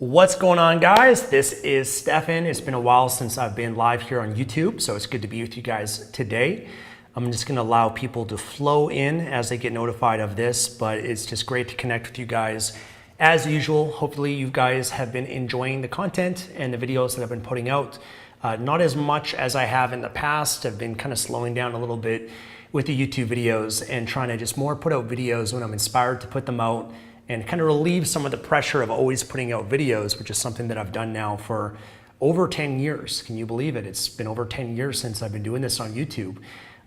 What's going on, guys? This is Stefan. It's been a while since I've been live here on YouTube, so it's good to be with you guys today. I'm just going to allow people to flow in as they get notified of this, but it's just great to connect with you guys. As usual, hopefully you guys have been enjoying the content and the videos that I've been putting out. Not as much as I have in the past. I've been kind of slowing down a little bit with the YouTube videos and trying to just more put out videos when I'm inspired to put them out, and kind of relieve some of the pressure of always putting out videos, which is something that I've done now for over 10 years. Can you believe it? It's been over 10 years since I've been doing this on YouTube.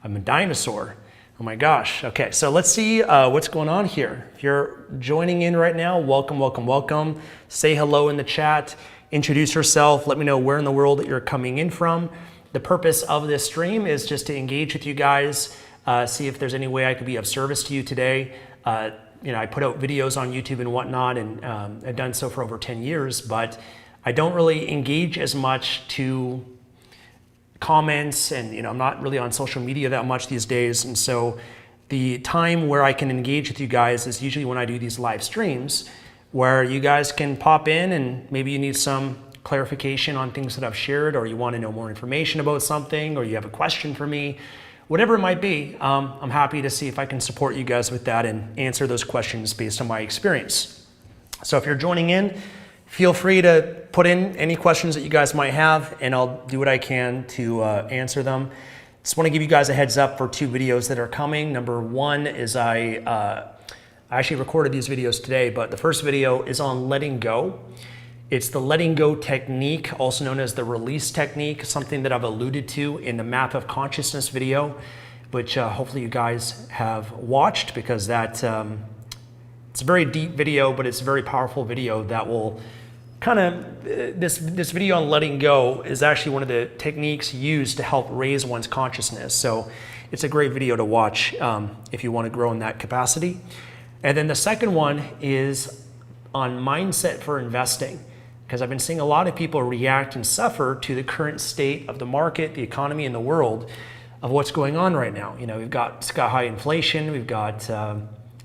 I'm a dinosaur. Oh my gosh. Okay, so let's see what's going on here. If you're joining in right now, welcome, welcome, welcome. Say hello in the chat. Introduce yourself. Let me know where in the world that you're coming in from. The purpose of this stream is just to engage with you guys, see if there's any way I could be of service to you today. I put out videos on YouTube and whatnot, and I've done so for over 10 years, but I don't really engage as much to comments, and I'm not really on social media that much these days. And so the time where I can engage with you guys is usually when I do these live streams, where you guys can pop in and maybe you need some clarification on things that I've shared, or you want to know more information about something, or you have a question for me. Whatever it might be, I'm happy to see if I can support you guys with that and answer those questions based on my experience. So if you're joining in, feel free to put in any questions that you guys might have, and I'll do what I can to answer them. Just want to give you guys a heads up for two videos that are coming. Number one is I actually recorded these videos today, but the first video is on letting go. It's the letting go technique, also known as the release technique, something that I've alluded to in the Map of Consciousness video, which hopefully you guys have watched, because it's a very deep video, but it's a very powerful video that will kind of, this video on letting go is actually one of the techniques used to help raise one's consciousness. So it's a great video to watch if you want to grow in that capacity. And then the second one is on mindset for investing, because I've been seeing a lot of people react and suffer to the current state of the market, the economy, and the world of what's going on right now. We've got sky-high inflation, we've got a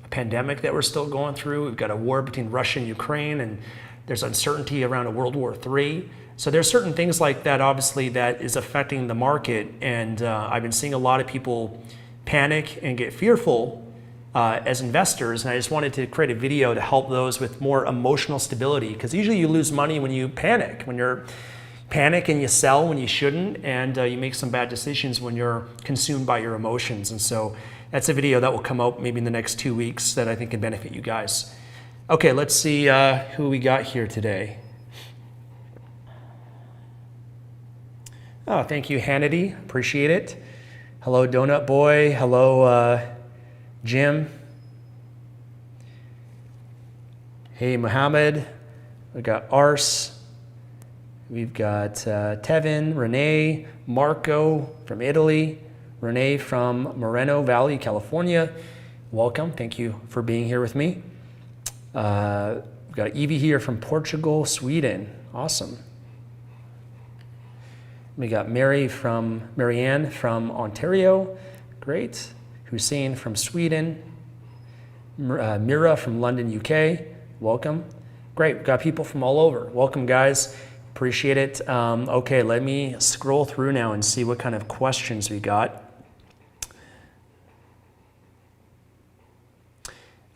pandemic that we're still going through, we've got a war between Russia and Ukraine, and there's uncertainty around a World War III. So there's certain things like that, obviously, that is affecting the market, and I've been seeing a lot of people panic and get fearful as investors, and I just wanted to create a video to help those with more emotional stability, because usually you lose money when you panic, and you sell when you shouldn't, and you make some bad decisions when you're consumed by your emotions. And so that's a video that will come out maybe in the next 2 weeks that I think can benefit you guys. Okay, let's see who we got here today. Oh, thank you, Hannity. Appreciate it. Hello, Donut Boy. Hello, Jim. Hey, Mohammed. We've got Ars. We've got Tevin, Renee, Marco from Italy, Renee from Moreno Valley, California. Welcome. Thank you for being here with me. We've got Evie here from Portugal, Sweden. Awesome. We got Marianne from Ontario. Great. Hussein from Sweden, Mira from London, UK, welcome. Great, we've got people from all over. Welcome, guys, appreciate it. Okay, let me scroll through now and see what kind of questions we got.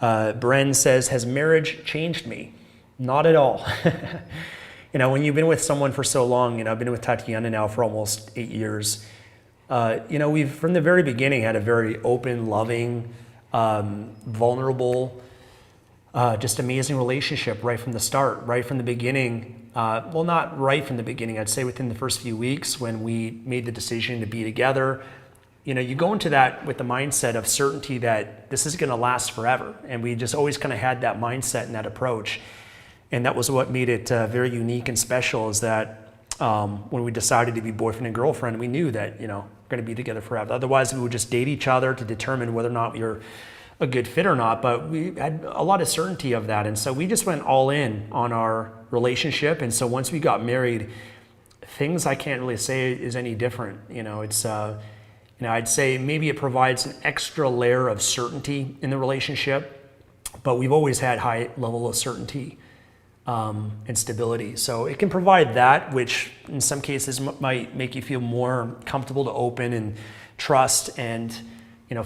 Bren says, has marriage changed me? Not at all. When you've been with someone for so long, I've been with Tatiana now for almost 8 years. We've from the very beginning had a very open, loving, vulnerable, just amazing relationship right from the start, right from the beginning. Well, not right from the beginning, I'd say within the first few weeks when we made the decision to be together. You go into that with the mindset of certainty that this is going to last forever. And we just always kind of had that mindset and that approach. And that was what made it very unique and special, is that when we decided to be boyfriend and girlfriend, we knew that, we're going to be together forever. Otherwise, we would just date each other to determine whether or not we were a good fit or not. But we had a lot of certainty of that. And so we just went all in on our relationship. And so once we got married, things I can't really say is any different. It's, I'd say maybe it provides an extra layer of certainty in the relationship, but we've always had high level of certainty and stability. So it can provide that, which in some cases might make you feel more comfortable to open and trust and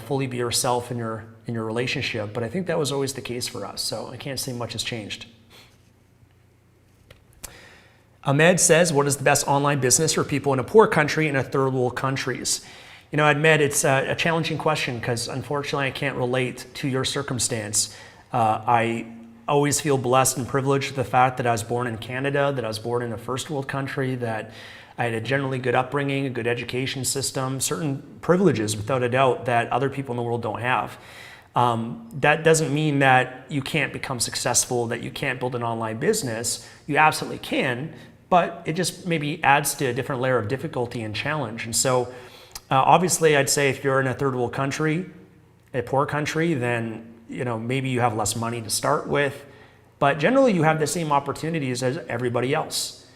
fully be yourself in your relationship. But I think that was always the case for us. So I can't say much has changed. Ahmed says, what is the best online business for people in a poor country and a third world countries? Ahmed, it's a challenging question because unfortunately I can't relate to your circumstance. I always feel blessed and privileged with the fact that I was born in Canada, that I was born in a first world country, that I had a generally good upbringing, a good education system, certain privileges without a doubt that other people in the world don't have. That doesn't mean that you can't become successful, that you can't build an online business. You absolutely can, but it just maybe adds to a different layer of difficulty and challenge. And so obviously I'd say if you're in a third world country, a poor country, then maybe you have less money to start with, but generally you have the same opportunities as everybody else.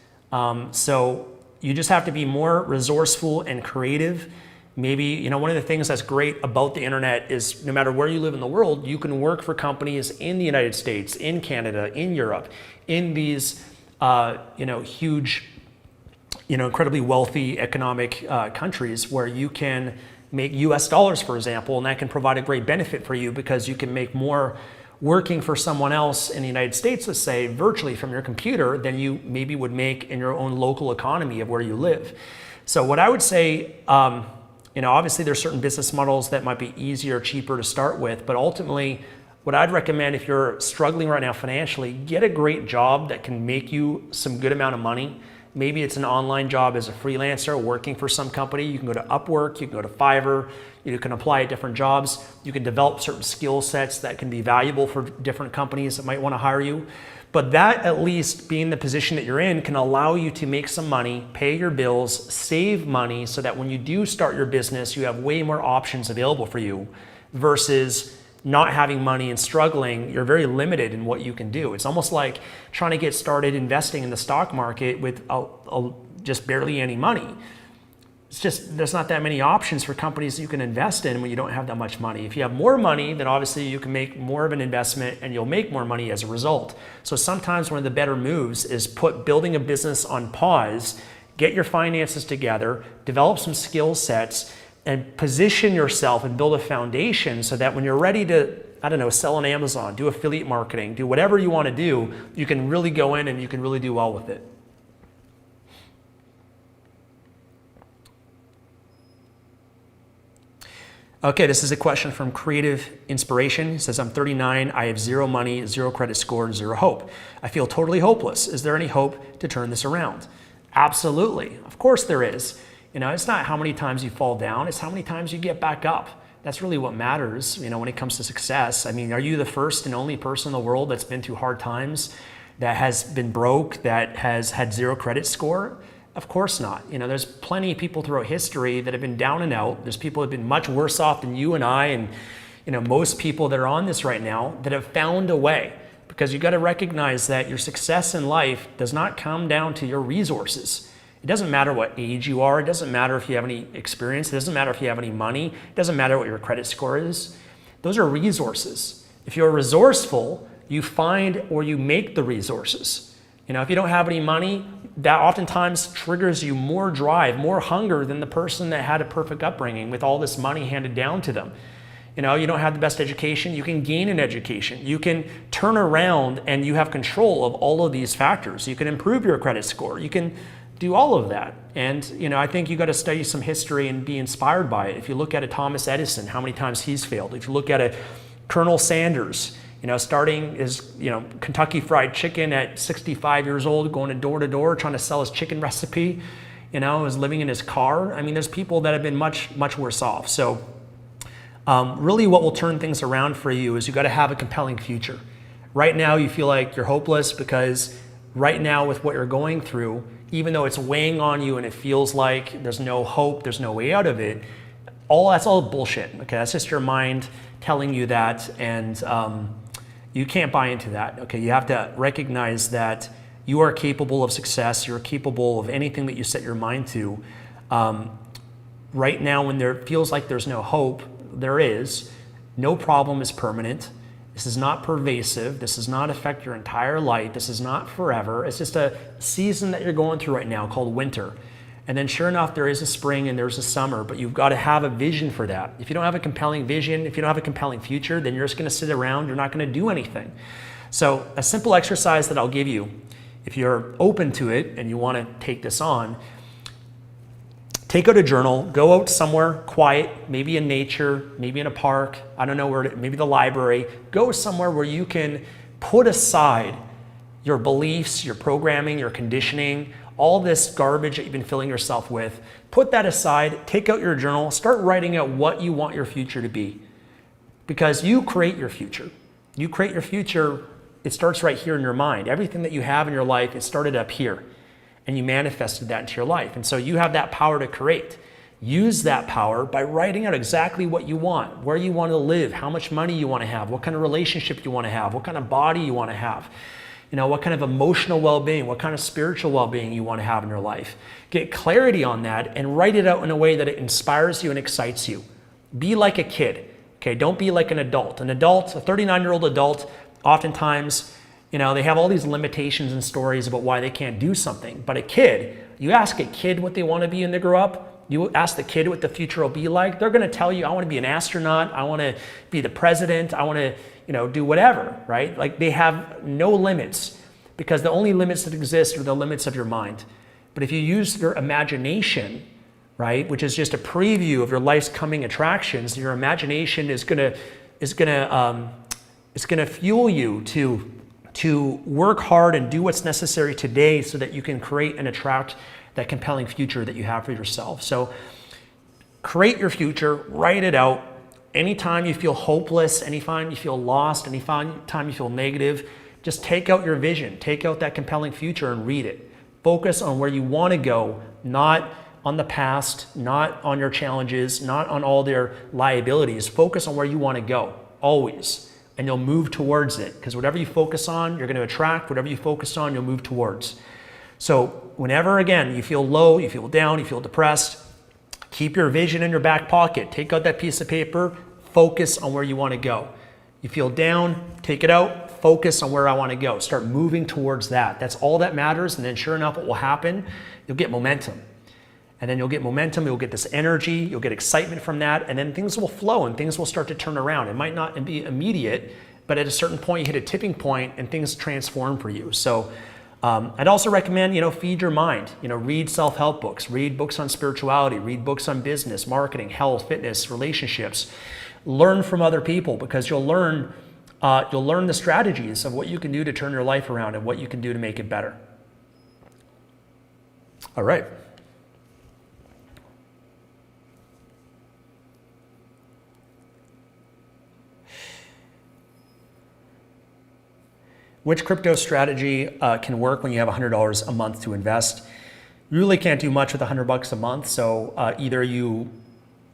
So you just have to be more resourceful and creative. Maybe, one of the things that's great about the internet is no matter where you live in the world, you can work for companies in the United States, in Canada, in Europe, in these, huge, incredibly wealthy economic countries where you can make US dollars, for example, and that can provide a great benefit for you because you can make more working for someone else in the United States, let's say, virtually from your computer than you maybe would make in your own local economy of where you live. So what I would say, obviously there's certain business models that might be easier, cheaper to start with, but ultimately what I'd recommend if you're struggling right now financially, get a great job that can make you some good amount of money. Maybe it's an online job as a freelancer working for some company. You can go to Upwork, you can go to Fiverr, you can apply at different jobs. You can develop certain skill sets that can be valuable for different companies that might want to hire you. But that, at least being the position that you're in, can allow you to make some money, pay your bills, save money so that when you do start your business, you have way more options available for you versus not having money and struggling. You're very limited in what you can do. It's almost like trying to get started investing in the stock market with just barely any money. It's just, there's not that many options for companies you can invest in when you don't have that much money. If you have more money, then obviously you can make more of an investment and you'll make more money as a result. So sometimes one of the better moves is put building a business on pause, get your finances together, develop some skill sets, and position yourself and build a foundation so that when you're ready to, sell on Amazon, do affiliate marketing, do whatever you want to do, you can really go in and you can really do well with it. Okay, this is a question from Creative Inspiration. It says, I'm 39, I have zero money, zero credit score, and zero hope. I feel totally hopeless. Is there any hope to turn this around? Absolutely, of course there is. It's not how many times you fall down, it's how many times you get back up. That's really what matters, when it comes to success. I mean, are you the first and only person in the world that's been through hard times, that has been broke, that has had zero credit score? Of course not. There's plenty of people throughout history that have been down and out. There's people that have been much worse off than you and I, and most people that are on this right now that have found a way. Because you got to recognize that your success in life does not come down to your resources. It doesn't matter what age you are. It doesn't matter if you have any experience. It doesn't matter if you have any money. It doesn't matter what your credit score is. Those are resources. If you're resourceful, you find or you make the resources. If you don't have any money, that oftentimes triggers you more drive, more hunger than the person that had a perfect upbringing with all this money handed down to them. You don't have the best education, you can gain an education. You can turn around and you have control of all of these factors. You can improve your credit score. You can do all of that. And I think you got to study some history and be inspired by it. If you look at a Thomas Edison, how many times he's failed. If you look at a Colonel Sanders, starting his, Kentucky Fried Chicken at 65 years old, going door to door, trying to sell his chicken recipe, is living in his car. I mean, there's people that have been much, much worse off. So really what will turn things around for you is you got to have a compelling future. Right now you feel like you're hopeless because right now with what you're going through, even though it's weighing on you and it feels like there's no hope, there's no way out of it, that's all bullshit. Okay, that's just your mind telling you that, and you can't buy into that. Okay, you have to recognize that you are capable of success. You're capable of anything that you set your mind to. Right now, when there feels like there's no hope, there is. No problem is permanent. This is not pervasive. This does not affect your entire life. This is not forever. It's just a season that you're going through right now called winter. And then sure enough, there is a spring and there's a summer, but you've got to have a vision for that. If you don't have a compelling vision, if you don't have a compelling future, then you're just going to sit around. You're not going to do anything. So a simple exercise that I'll give you, if you're open to it and you want to take this on, take out a journal, go out somewhere quiet, maybe in nature, maybe in a park, I don't know where, maybe the library. Go somewhere where you can put aside your beliefs, your programming, your conditioning, all this garbage that you've been filling yourself with. Put that aside, take out your journal, start writing out what you want your future to be. Because you create your future. You create your future, it starts right here in your mind. Everything that you have in your life, it started up here. And you manifested that into your life. And so you have that power to create. Use that power by writing out exactly what you want, where you want to live, how much money you want to have, what kind of relationship you want to have, what kind of body you want to have, what kind of emotional well-being, what kind of spiritual well-being you want to have in your life. Get clarity on that and write it out in a way that it inspires you and excites you. Be like a kid, okay? Don't be like an adult. An adult, a 39-year-old adult, oftentimes, they have all these limitations and stories about why they can't do something. But a kid, you ask a kid what they want to be when they grow up, you ask the kid what the future will be like, they're going to tell you, I want to be an astronaut, I want to be the president, I want to, do whatever, right? Like they have no limits because the only limits that exist are the limits of your mind. But if you use your imagination, right, which is just a preview of your life's coming attractions, your imagination is going to fuel you to work hard and do what's necessary today so that you can create and attract that compelling future that you have for yourself. So create your future, write it out. Anytime you feel hopeless, anytime you feel lost, anytime you feel negative, just take out your vision, take out that compelling future and read it. Focus on where you want to go, not on the past, not on your challenges, not on all their liabilities. Focus on where you want to go, always. And you'll move towards it. Because whatever you focus on, you're going to attract. Whatever you focus on, you'll move towards. So whenever, again, you feel low, you feel down, you feel depressed, keep your vision in your back pocket. Take out that piece of paper, focus on where you want to go. You feel down, take it out, focus on where I want to go. Start moving towards that. That's all that matters. And then sure enough, what will happen? You'll get momentum. And then you'll get momentum, you'll get this energy, you'll get excitement from that, and then things will flow and things will start to turn around. It might not be immediate, but at a certain point, you hit a tipping point and things transform for you. So I'd also recommend, feed your mind. Read self-help books, read books on spirituality, read books on business, marketing, health, fitness, relationships. Learn from other people because you'll learn the strategies of what you can do to turn your life around and what you can do to make it better. All right. Which crypto strategy can work when you have $100 a month to invest? You really can't do much with $100 a month. So either you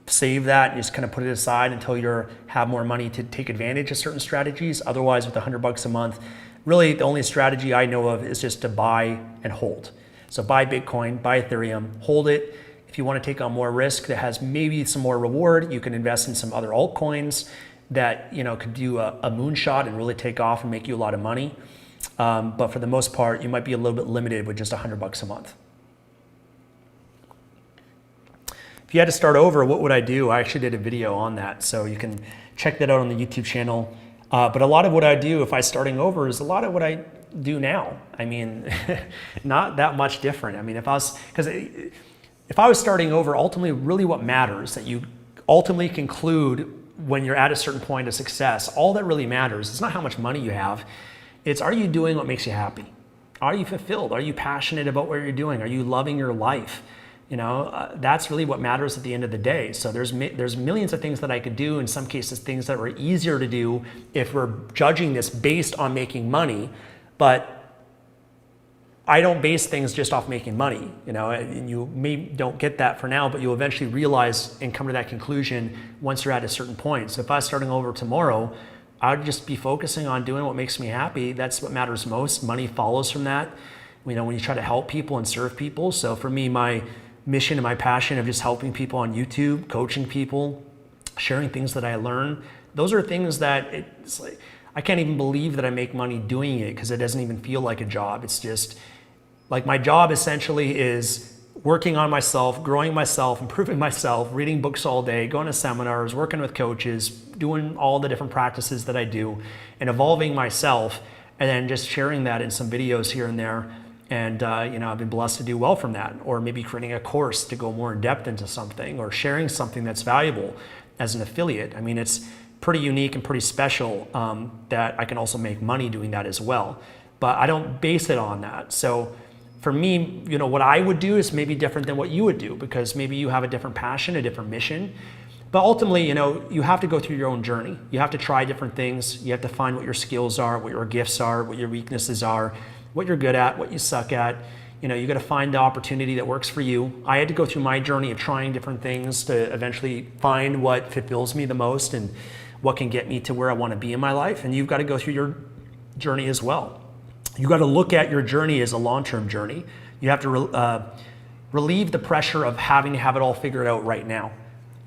save that and just kind of put it aside until you have more money to take advantage of certain strategies. Otherwise, with $100 a month, really the only strategy I know of is just to buy and hold. So buy Bitcoin, buy Ethereum, hold it. If you want to take on more risk that has maybe some more reward, you can invest in some other altcoins that could do a moonshot and really take off and make you a lot of money. But for the most part, you might be a little bit limited with just $100 a month. If you had to start over, what would I do? I actually did a video on that, so you can check that out on the YouTube channel. But a lot of what I do if I'm starting over is a lot of what I do now. I mean, not that much different. I mean, if I was starting over, ultimately really what matters that you ultimately conclude when you're at a certain point of success, all that really matters is not how much money you have. It's, are you doing what makes you happy? Are you fulfilled? Are you passionate about what you're doing? Are you loving your life? That's really what matters at the end of the day. So there's millions of things that I could do, in some cases things that were easier to do if we're judging this based on making money, but I don't base things just off making money, and you don't get that for now, but you'll eventually realize and come to that conclusion once you're at a certain point. So if I was starting over tomorrow, I'd just be focusing on doing what makes me happy. That's what matters most. Money follows from that, when you try to help people and serve people. So for me, my mission and my passion of just helping people on YouTube, coaching people, sharing things that I learn, those are things that it's like, I can't even believe that I make money doing it because it doesn't even feel like a job. It's just like my job essentially is working on myself, growing myself, improving myself, reading books all day, going to seminars, working with coaches, doing all the different practices that I do, and evolving myself, and then just sharing that in some videos here and there. And I've been blessed to do well from that, or maybe creating a course to go more in depth into something, or sharing something that's valuable as an affiliate. I mean, it's pretty unique and pretty special that I can also make money doing that as well. But I don't base it on that. So for me, what I would do is maybe different than what you would do, because maybe you have a different passion, a different mission. But ultimately, you have to go through your own journey. You have to try different things. You have to find what your skills are, what your gifts are, what your weaknesses are, what you're good at, what you suck at. You got to find the opportunity that works for you. I had to go through my journey of trying different things to eventually find what fulfills me the most and what can get me to where I want to be in my life. And you've got to go through your journey as well. You got to look at your journey as a long-term journey. You have to relieve the pressure of having to have it all figured out right now.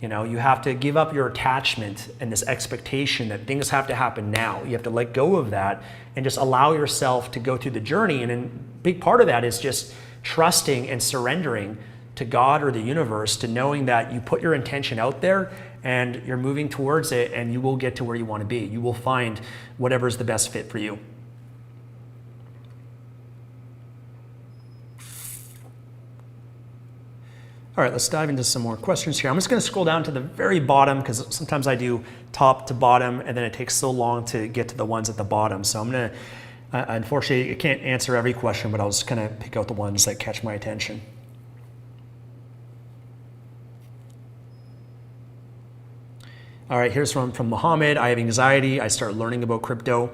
You have to give up your attachment and this expectation that things have to happen now. You have to let go of that and just allow yourself to go through the journey. And a big part of that is just trusting and surrendering to God or the universe, to knowing that you put your intention out there and you're moving towards it, and you will get to where you want to be. You will find whatever's the best fit for you. All right, let's dive into some more questions here. I'm just going to scroll down to the very bottom, because sometimes I do top to bottom and then it takes so long to get to the ones at the bottom. So I'm going to, unfortunately, I can't answer every question, but I'll just kind of pick out the ones that catch my attention. All right, here's from Mohammed. I have anxiety. I start learning about crypto.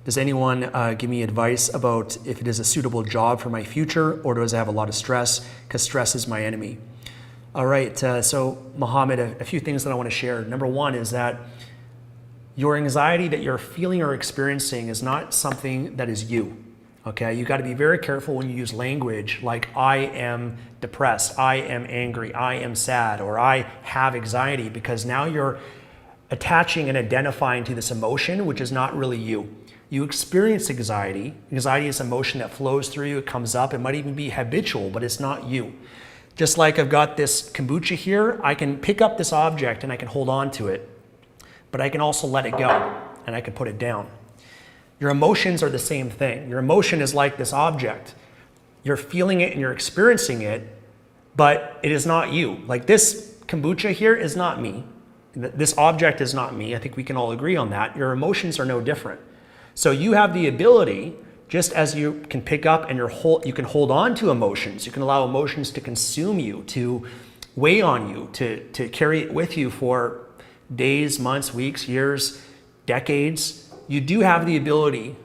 Does anyone give me advice about if it is a suitable job for my future, or does I have a lot of stress? Because stress is my enemy. All right, so Mohammed, a few things that I want to share. Number one is that your anxiety that you're feeling or experiencing is not something that is you, okay? You got to be very careful when you use language like I am depressed, I am angry, I am sad, or I have anxiety, because now you're attaching and identifying to this emotion, which is not really you. You experience anxiety. Anxiety is emotion that flows through you, it comes up, it might even be habitual, but it's not you. Just like I've got this kombucha here, I can pick up this object and I can hold on to it, but I can also let it go and I can put it down. Your emotions are the same thing. Your emotion is like this object. You're feeling it and you're experiencing it, but it is not you. Like this kombucha here is not me. This object is not me. I think we can all agree on that. Your emotions are no different. So you have the ability, just as you can pick up and you can hold on to emotions, you can allow emotions to consume you, to weigh on you, to carry it with you for days, months, weeks, years, decades. You do have the ability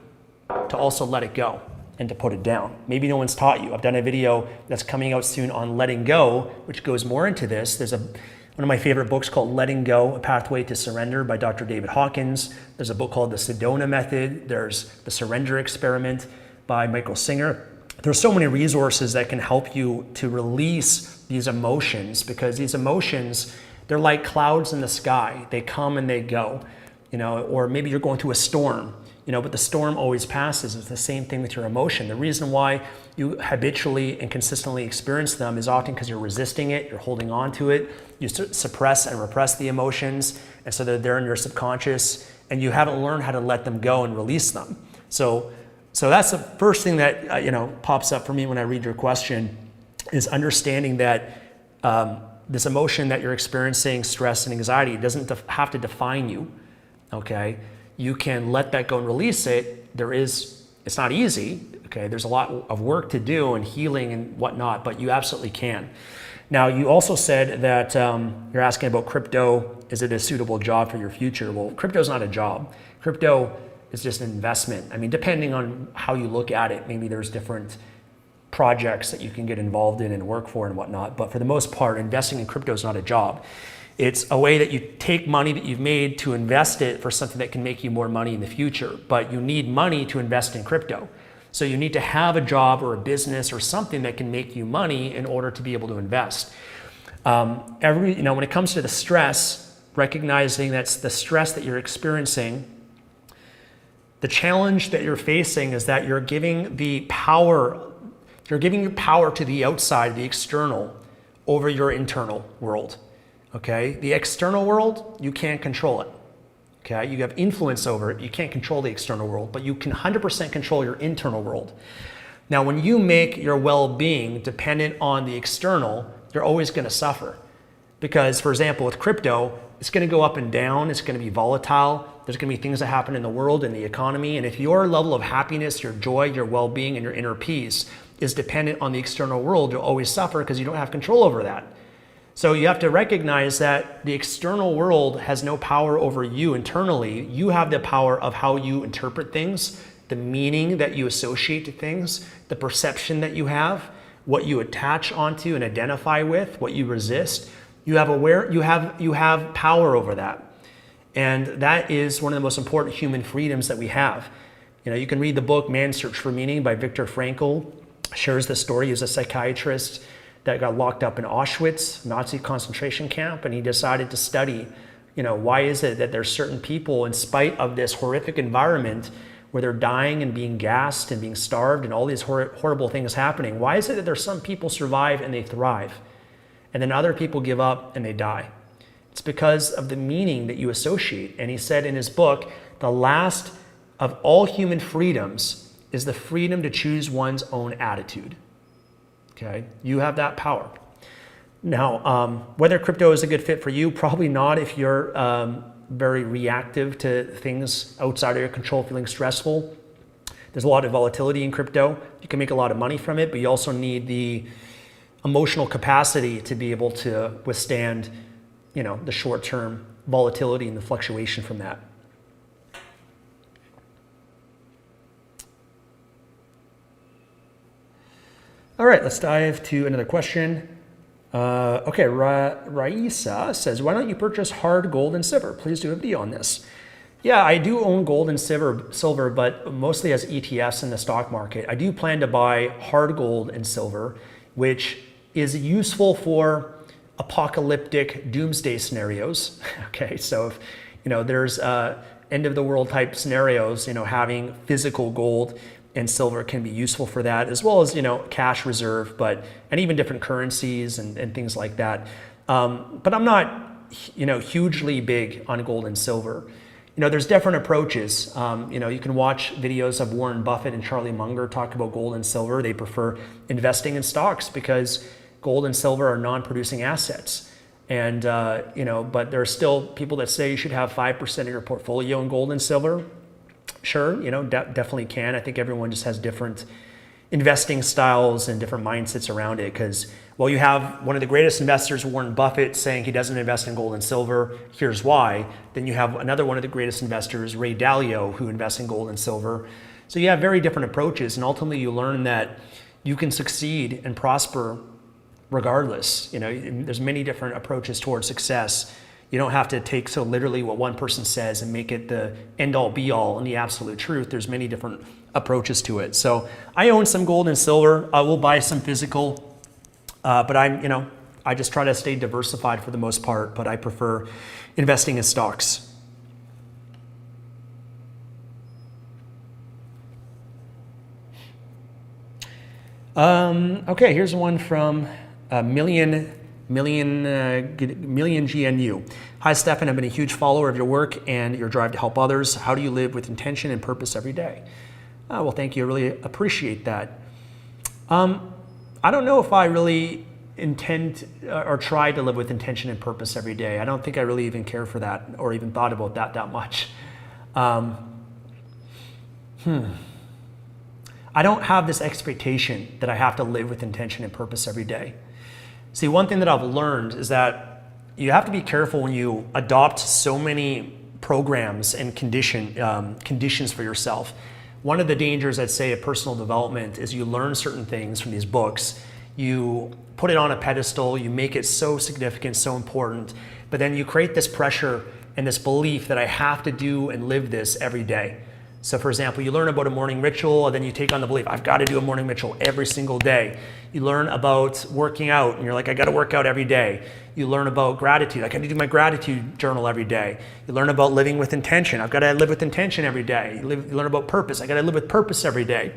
to also let it go and to put it down. Maybe no one's taught you. I've done a video that's coming out soon on letting go, which goes more into this. There's one of my favorite books called Letting Go, A Pathway to Surrender by Dr. David Hawkins. There's a book called The Sedona Method. There's The Surrender Experiment by Michael Singer. There's so many resources that can help you to release these emotions, because these emotions, they're like clouds in the sky. They come and they go, or maybe you're going through a storm, but the storm always passes. It's the same thing with your emotion. The reason why you habitually and consistently experience them is often because you're resisting it, you're holding on to it, you suppress and repress the emotions, and so they're there in your subconscious, and you haven't learned how to let them go and release them. So that's the first thing that pops up for me when I read your question, is understanding that this emotion that you're experiencing, stress and anxiety, doesn't have to define you. Okay, you can let that go and release it. It's not easy. Okay, there's a lot of work to do and healing and whatnot, but you absolutely can. Now, you also said that you're asking about crypto. Is it a suitable job for your future? Well, crypto is not a job. Crypto is just an investment. I mean, depending on how you look at it, maybe there's different projects that you can get involved in and work for and whatnot. But for the most part, investing in crypto is not a job. It's a way that you take money that you've made to invest it for something that can make you more money in the future. But you need money to invest in crypto. So you need to have a job or a business or something that can make you money in order to be able to invest. When it comes to the stress, recognizing that's the stress that you're experiencing, The challenge that you're facing is that you're giving your power to the outside, the external, over your internal world. Okay? The external world, you can't control it. Okay? You have influence over it. You can't control the external world, but you can 100% control your internal world. Now, when you make your well-being dependent on the external, you're always going to suffer. Because, for example, with crypto, it's going to go up and down. It's going to be volatile. There's going to be things that happen in the world, in the economy. And if your level of happiness, your joy, your well-being, and your inner peace is dependent on the external world, you'll always suffer because you don't have control over that. So you have to recognize that the external world has no power over you internally. You have the power of how you interpret things, the meaning that you associate to things, the perception that you have, what you attach onto and identify with, what you resist. You have power over that. And that is one of the most important human freedoms that we have. You know, you can read the book Man's Search for Meaning by Viktor Frankl. Shares the story. He was a psychiatrist that got locked up in Auschwitz, Nazi concentration camp, and he decided to study, you know, why is it that there's certain people, in spite of this horrific environment where they're dying and being gassed and being starved and all these horrible things happening, why is it that there's some people survive and they thrive, and then other people give up and they die? It's because of the meaning that you associate. And he said in his book, the last of all human freedoms is the freedom to choose one's own attitude. Okay, you have that power. Now, whether crypto is a good fit for you, probably not if you're very reactive to things outside of your control, feeling stressful. There's a lot of volatility in crypto. You can make a lot of money from it, but you also need the emotional capacity to be able to withstand, you know, the short-term volatility and the fluctuation from that. All right, let's dive to another question. Okay, Raisa says, why don't you purchase hard gold and silver? Please do a video on this. Yeah, I do own gold and silver, but mostly as ETFs in the stock market. I do plan to buy hard gold and silver, which is useful for apocalyptic doomsday scenarios. Okay, so if, you know, there's end of the world type scenarios, you know, having physical gold and silver can be useful for that, as well as, you know, cash reserve, and even different currencies and things like that. But I'm not, you know, hugely big on gold and silver. You know, there's different approaches. You know, you can watch videos of Warren Buffett and Charlie Munger talk about gold and silver. They prefer investing in stocks because gold and silver are non-producing assets. And, you know, but there are still people that say you should have 5% of your portfolio in gold and silver. Sure, you know, definitely can. I think everyone just has different investing styles and different mindsets around it, because, well, you have one of the greatest investors, Warren Buffett, saying he doesn't invest in gold and silver. Here's why. Then you have another one of the greatest investors, Ray Dalio, who invests in gold and silver. So you have very different approaches, and ultimately you learn that you can succeed and prosper regardless. You know, there's many different approaches towards success. You don't have to take so literally what one person says and make it the end-all be-all and the absolute truth. There's many different approaches to it. So I own some gold and silver. I will buy some physical, but I just try to stay diversified for the most part, but I prefer investing in stocks. Okay, here's one from Million GNU. Hi, Stefan. I've been a huge follower of your work and your drive to help others. How do you live with intention and purpose every day? Well, thank you. I really appreciate that. I don't know if I really intend or try to live with intention and purpose every day. I don't think I really even care for that or even thought about that much. I don't have this expectation that I have to live with intention and purpose every day. See, one thing that I've learned is that you have to be careful when you adopt so many programs and conditions for yourself. One of the dangers, I'd say, of personal development is you learn certain things from these books, you put it on a pedestal, you make it so significant, so important, but then you create this pressure and this belief that I have to do and live this every day. So for example, you learn about a morning ritual, and then you take on the belief, I've got to do a morning ritual every single day. You learn about working out, and you're like, I got to work out every day. You learn about gratitude. I got to do my gratitude journal every day. You learn about living with intention. I've got to live with intention every day. You learn about purpose. I got to live with purpose every day.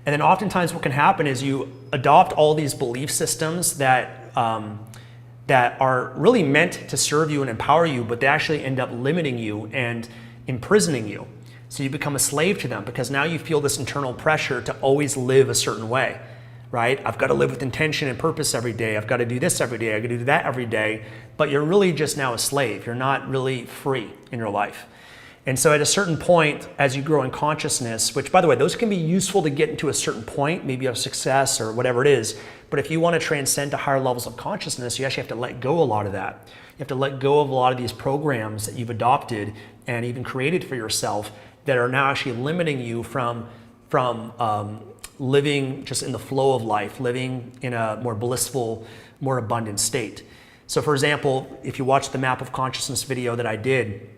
And then oftentimes what can happen is you adopt all these belief systems that are really meant to serve you and empower you, but they actually end up limiting you and imprisoning you. So you become a slave to them because now you feel this internal pressure to always live a certain way, right? I've got to live with intention and purpose every day. I've got to do this every day. I've got to do that every day. But you're really just now a slave. You're not really free in your life. And so at a certain point, as you grow in consciousness, which by the way, those can be useful to get into a certain point, maybe of success or whatever it is. But if you want to transcend to higher levels of consciousness, you actually have to let go a lot of that. You have to let go of a lot of these programs that you've adopted and even created for yourself that are now actually limiting you from living just in the flow of life, living in a more blissful, more abundant state. So for example, if you watch the Map of Consciousness video that I did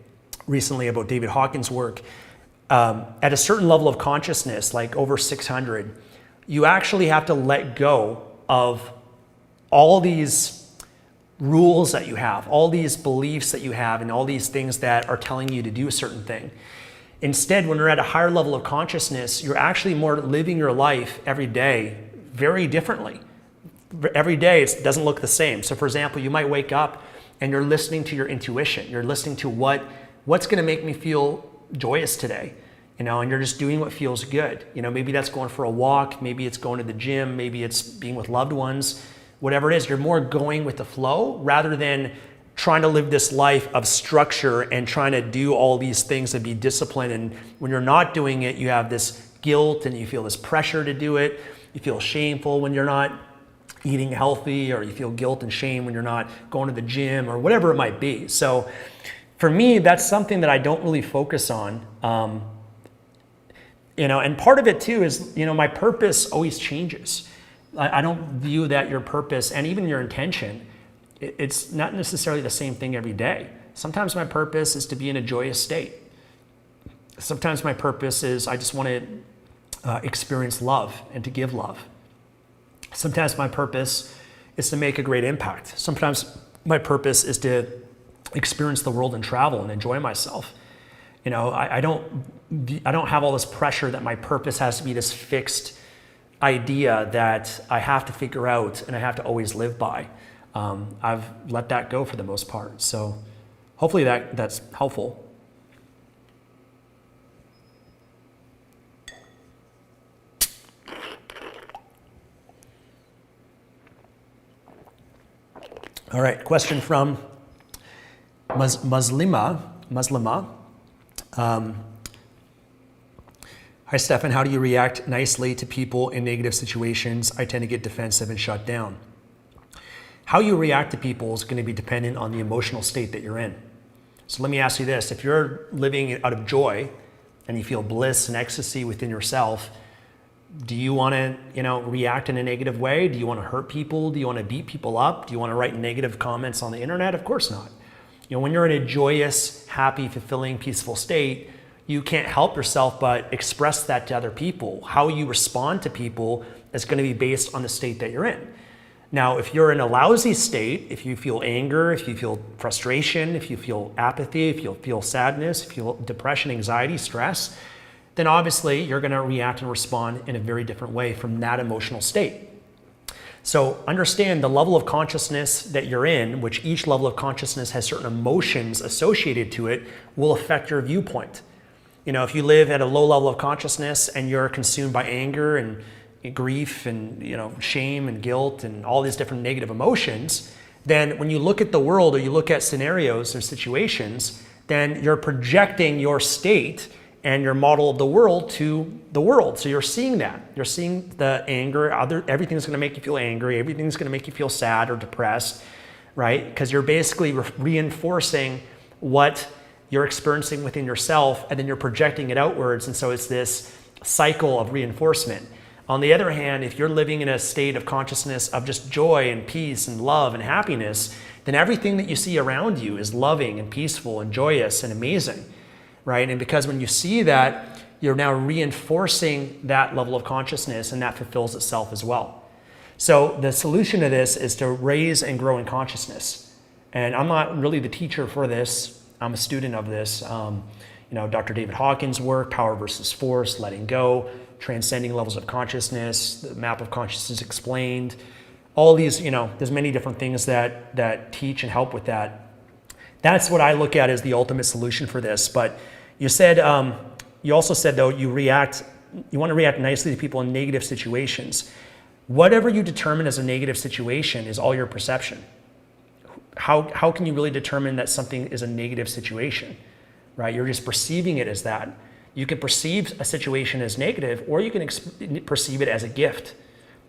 recently about David Hawkins' work, at a certain level of consciousness, like over 600, you actually have to let go of all these rules that you have, all these beliefs that you have, and all these things that are telling you to do a certain thing. Instead, when you're at a higher level of consciousness, you're actually more living your life every day very differently. Every day it doesn't look the same. So for example, you might wake up and you're listening to your intuition. You're listening to what's going to make me feel joyous today, and you're just doing what feels good. Maybe that's going for a walk, maybe it's going to the gym, maybe it's being with loved ones, whatever it is. You're more going with the flow rather than trying to live this life of structure and trying to do all these things and be disciplined. And when you're not doing it, you have this guilt and you feel this pressure to do it. You feel shameful when you're not eating healthy, or you feel guilt and shame when you're not going to the gym, or whatever it might be. So for me, that's something that I don't really focus on. And part of it too is, my purpose always changes. I don't view that your purpose and even your intention, it's not necessarily the same thing every day. Sometimes my purpose is to be in a joyous state. Sometimes my purpose is I just want to experience love and to give love. Sometimes my purpose is to make a great impact. Sometimes my purpose is to experience the world and travel and enjoy myself. I don't have all this pressure that my purpose has to be this fixed idea that I have to figure out and I have to always live by. I've let that go for the most part. So hopefully that's helpful. All right, question from Muslima. Hi, Stefan. How do you react nicely to people in negative situations? I tend to get defensive and shut down. How you react to people is going to be dependent on the emotional state that you're in. So let me ask you this. If you're living out of joy and you feel bliss and ecstasy within yourself, do you want to, react in a negative way? Do you want to hurt people? Do you want to beat people up? Do you want to write negative comments on the internet? Of course not. When you're in a joyous, happy, fulfilling, peaceful state, you can't help yourself but express that to other people. How you respond to people is going to be based on the state that you're in. Now, if you're in a lousy state, if you feel anger, if you feel frustration, if you feel apathy, if you feel sadness, if you feel depression, anxiety, stress, then obviously you're going to react and respond in a very different way from that emotional state. So understand the level of consciousness that you're in, which each level of consciousness has certain emotions associated to it, will affect your viewpoint. If you live at a low level of consciousness and you're consumed by anger and grief and shame and guilt and all these different negative emotions, then when you look at the world or you look at scenarios or situations, then you're projecting your state and your model of the world to the world. So you're seeing that. You're seeing the anger, everything's gonna make you feel angry, everything's gonna make you feel sad or depressed, right? Because you're basically reinforcing what you're experiencing within yourself, and then you're projecting it outwards, and so it's this cycle of reinforcement. On the other hand, if you're living in a state of consciousness of just joy and peace and love and happiness, then everything that you see around you is loving and peaceful and joyous and amazing, right? And because when you see that, you're now reinforcing that level of consciousness, and that fulfills itself as well. So the solution to this is to raise and grow in consciousness. And I'm not really the teacher for this. I'm a student of this. Dr. David Hawkins' work, Power versus Force, Letting Go, Transcending Levels of Consciousness, the Map of Consciousness Explained. All these, there's many different things that teach and help with that. That's what I look at as the ultimate solution for this. But you said, you also said though, you want to react nicely to people in negative situations. Whatever you determine as a negative situation is all your perception. How can you really determine that something is a negative situation, right? You're just perceiving it as that. You can perceive a situation as negative, or you can perceive it as a gift.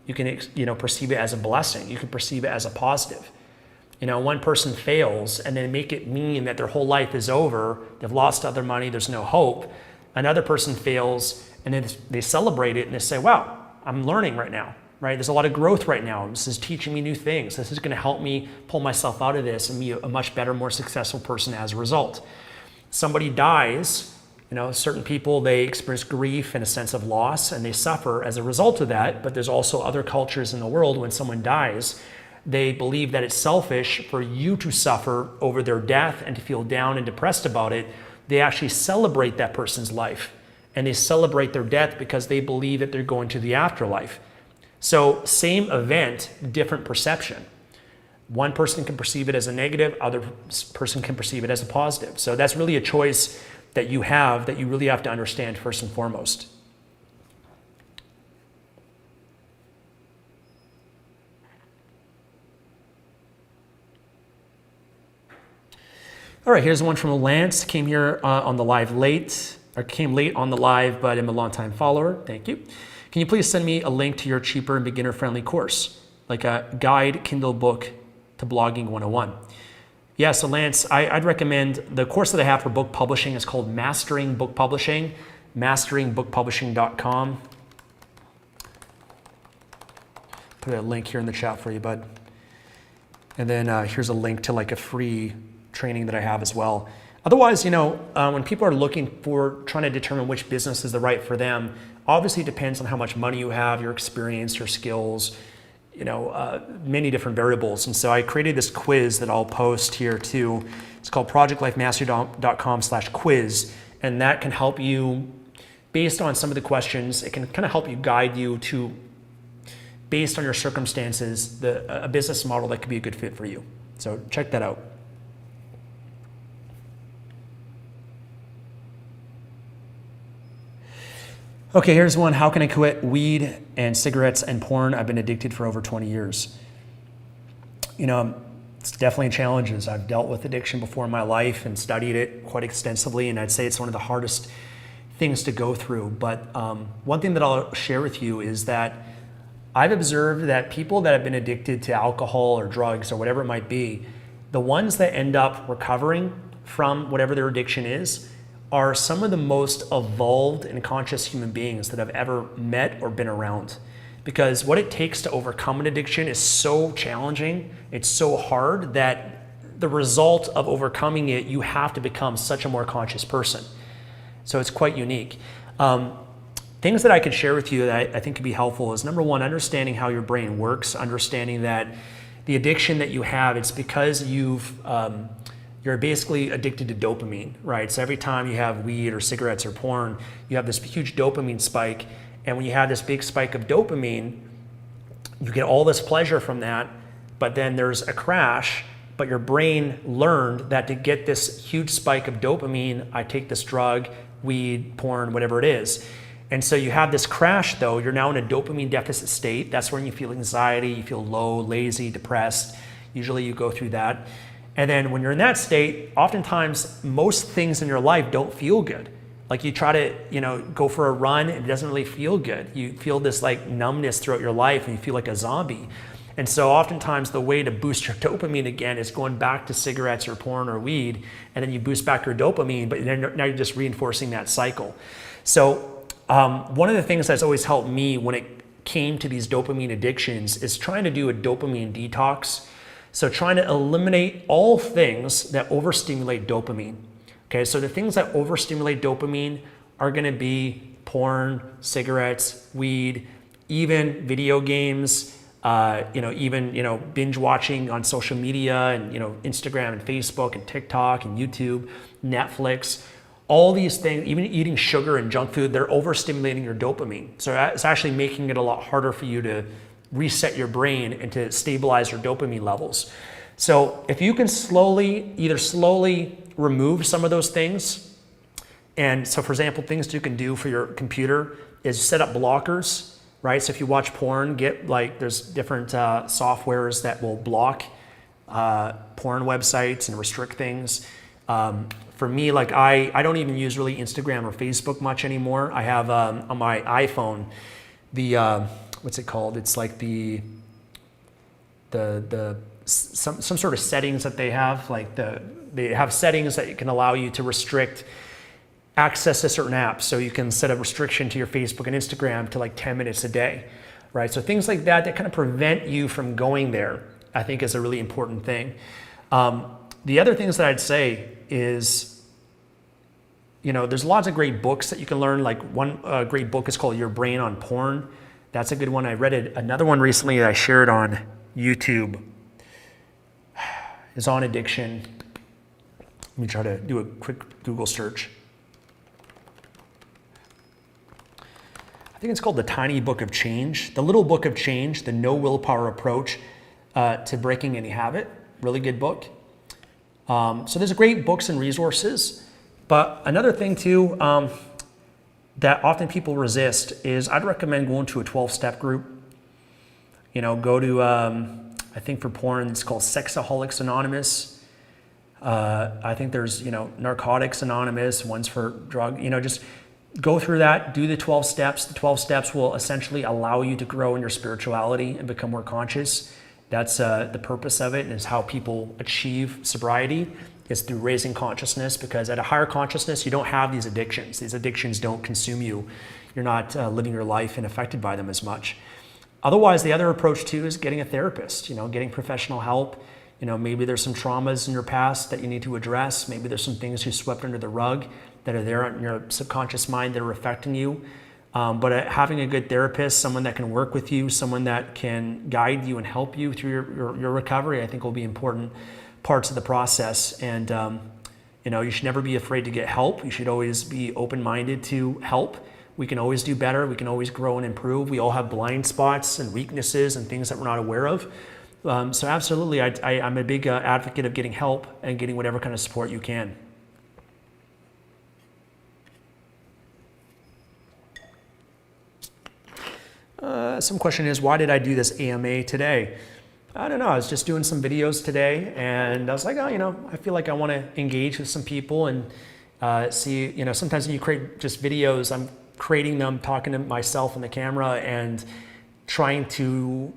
You can perceive it as a blessing. You can perceive it as a positive. One person fails and then make it mean that their whole life is over. They've lost all their money. There's no hope. Another person fails and then they celebrate it and they say, wow, I'm learning right now, right? There's a lot of growth right now. This is teaching me new things. This is going to help me pull myself out of this and be a much better, more successful person as a result. Somebody dies, certain people, they experience grief and a sense of loss and they suffer as a result of that. But there's also other cultures in the world when someone dies, they believe that it's selfish for you to suffer over their death and to feel down and depressed about it. They actually celebrate that person's life and they celebrate their death because they believe that they're going to the afterlife. So same event, different perception. One person can perceive it as a negative, other person can perceive it as a positive. So that's really a choice that you have that you really have to understand first and foremost. All right, here's one from Lance. Came here on the live late, or came late on the live, but I'm a long-time follower. Thank you. Can you please send me a link to your cheaper and beginner-friendly course, like a guide Kindle book to blogging 101? Yeah, so Lance, I'd recommend the course that I have for book publishing is called Mastering Book Publishing, masteringbookpublishing.com. Put a link here in the chat for you, bud. And then here's a link to like a free training that I have as well. Otherwise, when people are looking for trying to determine which business is the right for them, obviously it depends on how much money you have, your experience, your skills, many different variables. And so I created this quiz that I'll post here too. It's called projectlifemastery.com/quiz. And that can help you, based on some of the questions, it can kind of help you guide you to, based on your circumstances, a business model that could be a good fit for you. So check that out. Okay, here's one. How can I quit weed and cigarettes and porn? I've been addicted for over 20 years. It's definitely challenges. I've dealt with addiction before in my life and studied it quite extensively, and I'd say it's one of the hardest things to go through. But one thing that I'll share with you is that I've observed that people that have been addicted to alcohol or drugs or whatever it might be, the ones that end up recovering from whatever their addiction is, are some of the most evolved and conscious human beings that I've ever met or been around. Because what it takes to overcome an addiction is so challenging, it's so hard that the result of overcoming it, you have to become such a more conscious person. So it's quite unique. Things that I could share with you that I think could be helpful is, number one, understanding how your brain works, understanding that the addiction that you have, it's because you're basically addicted to dopamine, right? So every time you have weed or cigarettes or porn, you have this huge dopamine spike. And when you have this big spike of dopamine, you get all this pleasure from that, but then there's a crash, but your brain learned that to get this huge spike of dopamine, I take this drug, weed, porn, whatever it is. And so you have this crash though, you're now in a dopamine deficit state. That's when you feel anxiety, you feel low, lazy, depressed. Usually you go through that. And then when you're in that state, oftentimes most things in your life don't feel good. Like you try to, go for a run and it doesn't really feel good. You feel this like numbness throughout your life and you feel like a zombie. And so oftentimes the way to boost your dopamine again is going back to cigarettes or porn or weed, and then you boost back your dopamine, but then now you're just reinforcing that cycle. So one of the things that's always helped me when it came to these dopamine addictions is trying to do a dopamine detox. So trying to eliminate all things that overstimulate dopamine. Okay, so the things that overstimulate dopamine are gonna be porn, cigarettes, weed, even video games, even, binge watching on social media and, Instagram and Facebook and TikTok and YouTube, Netflix, all these things, even eating sugar and junk food, they're overstimulating your dopamine. So it's actually making it a lot harder for you to reset your brain and to stabilize your dopamine levels. So if you can either slowly remove some of those things, and so for example, things you can do for your computer is set up blockers, right? So if you watch porn, there's different softwares that will block porn websites and restrict things. For me, I don't even use really Instagram or Facebook much anymore. I have on my iPhone, what's it called? It's like some sort of settings that they have. They have settings that can allow you to restrict access to certain apps. So you can set a restriction to your Facebook and Instagram to 10 minutes a day, right? So things like that kind of prevent you from going there, I think is a really important thing. The other things that I'd say is, there's lots of great books that you can learn. One great book is called Your Brain on Porn. That's a good one. I read it. Another one recently that I shared on YouTube is on addiction. Let me try to do a quick Google search. I think it's called The Tiny Book of Change, The Little Book of Change, The No Willpower Approach to Breaking Any Habit. Really good book. So there's great books and resources. But another thing too that often people resist is I'd recommend going to a 12-step group. Go to, I think for porn, it's called Sexaholics Anonymous. I think there's, Narcotics Anonymous, one's for drug, just go through that, do the 12 steps. The 12 steps will essentially allow you to grow in your spirituality and become more conscious. That's the purpose of it, and is how people achieve sobriety, is through raising consciousness, because at a higher consciousness, you don't have these addictions. These addictions don't consume you. You're not living your life and affected by them as much. Otherwise, the other approach too is getting a therapist, getting professional help. Maybe there's some traumas in your past that you need to address. Maybe there's some things you swept under the rug that are there in your subconscious mind that are affecting you. But having a good therapist, someone that can work with you, someone that can guide you and help you through your recovery, I think will be important parts of the process. And you should never be afraid to get help. You should always be open-minded to help. We can always do better. We can always grow and improve. We all have blind spots and weaknesses and things that we're not aware of. So absolutely, I'm a big advocate of getting help and getting whatever kind of support you can. Some question is, why did I do this AMA today? I don't know. I was just doing some videos today, and I was like, I feel like I want to engage with some people and see, sometimes when you create just videos, I'm creating them, talking to myself in the camera and trying to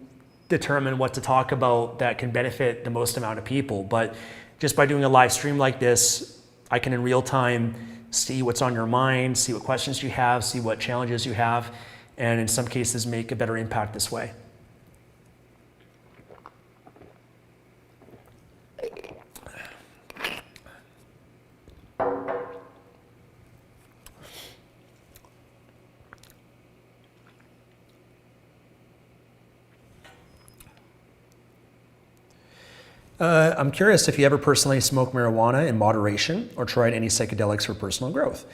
determine what to talk about that can benefit the most amount of people. But just by doing a live stream like this, I can in real time see what's on your mind, see what questions you have, see what challenges you have, and in some cases make a better impact this way. I'm curious if you ever personally smoked marijuana in moderation or tried any psychedelics for personal growth.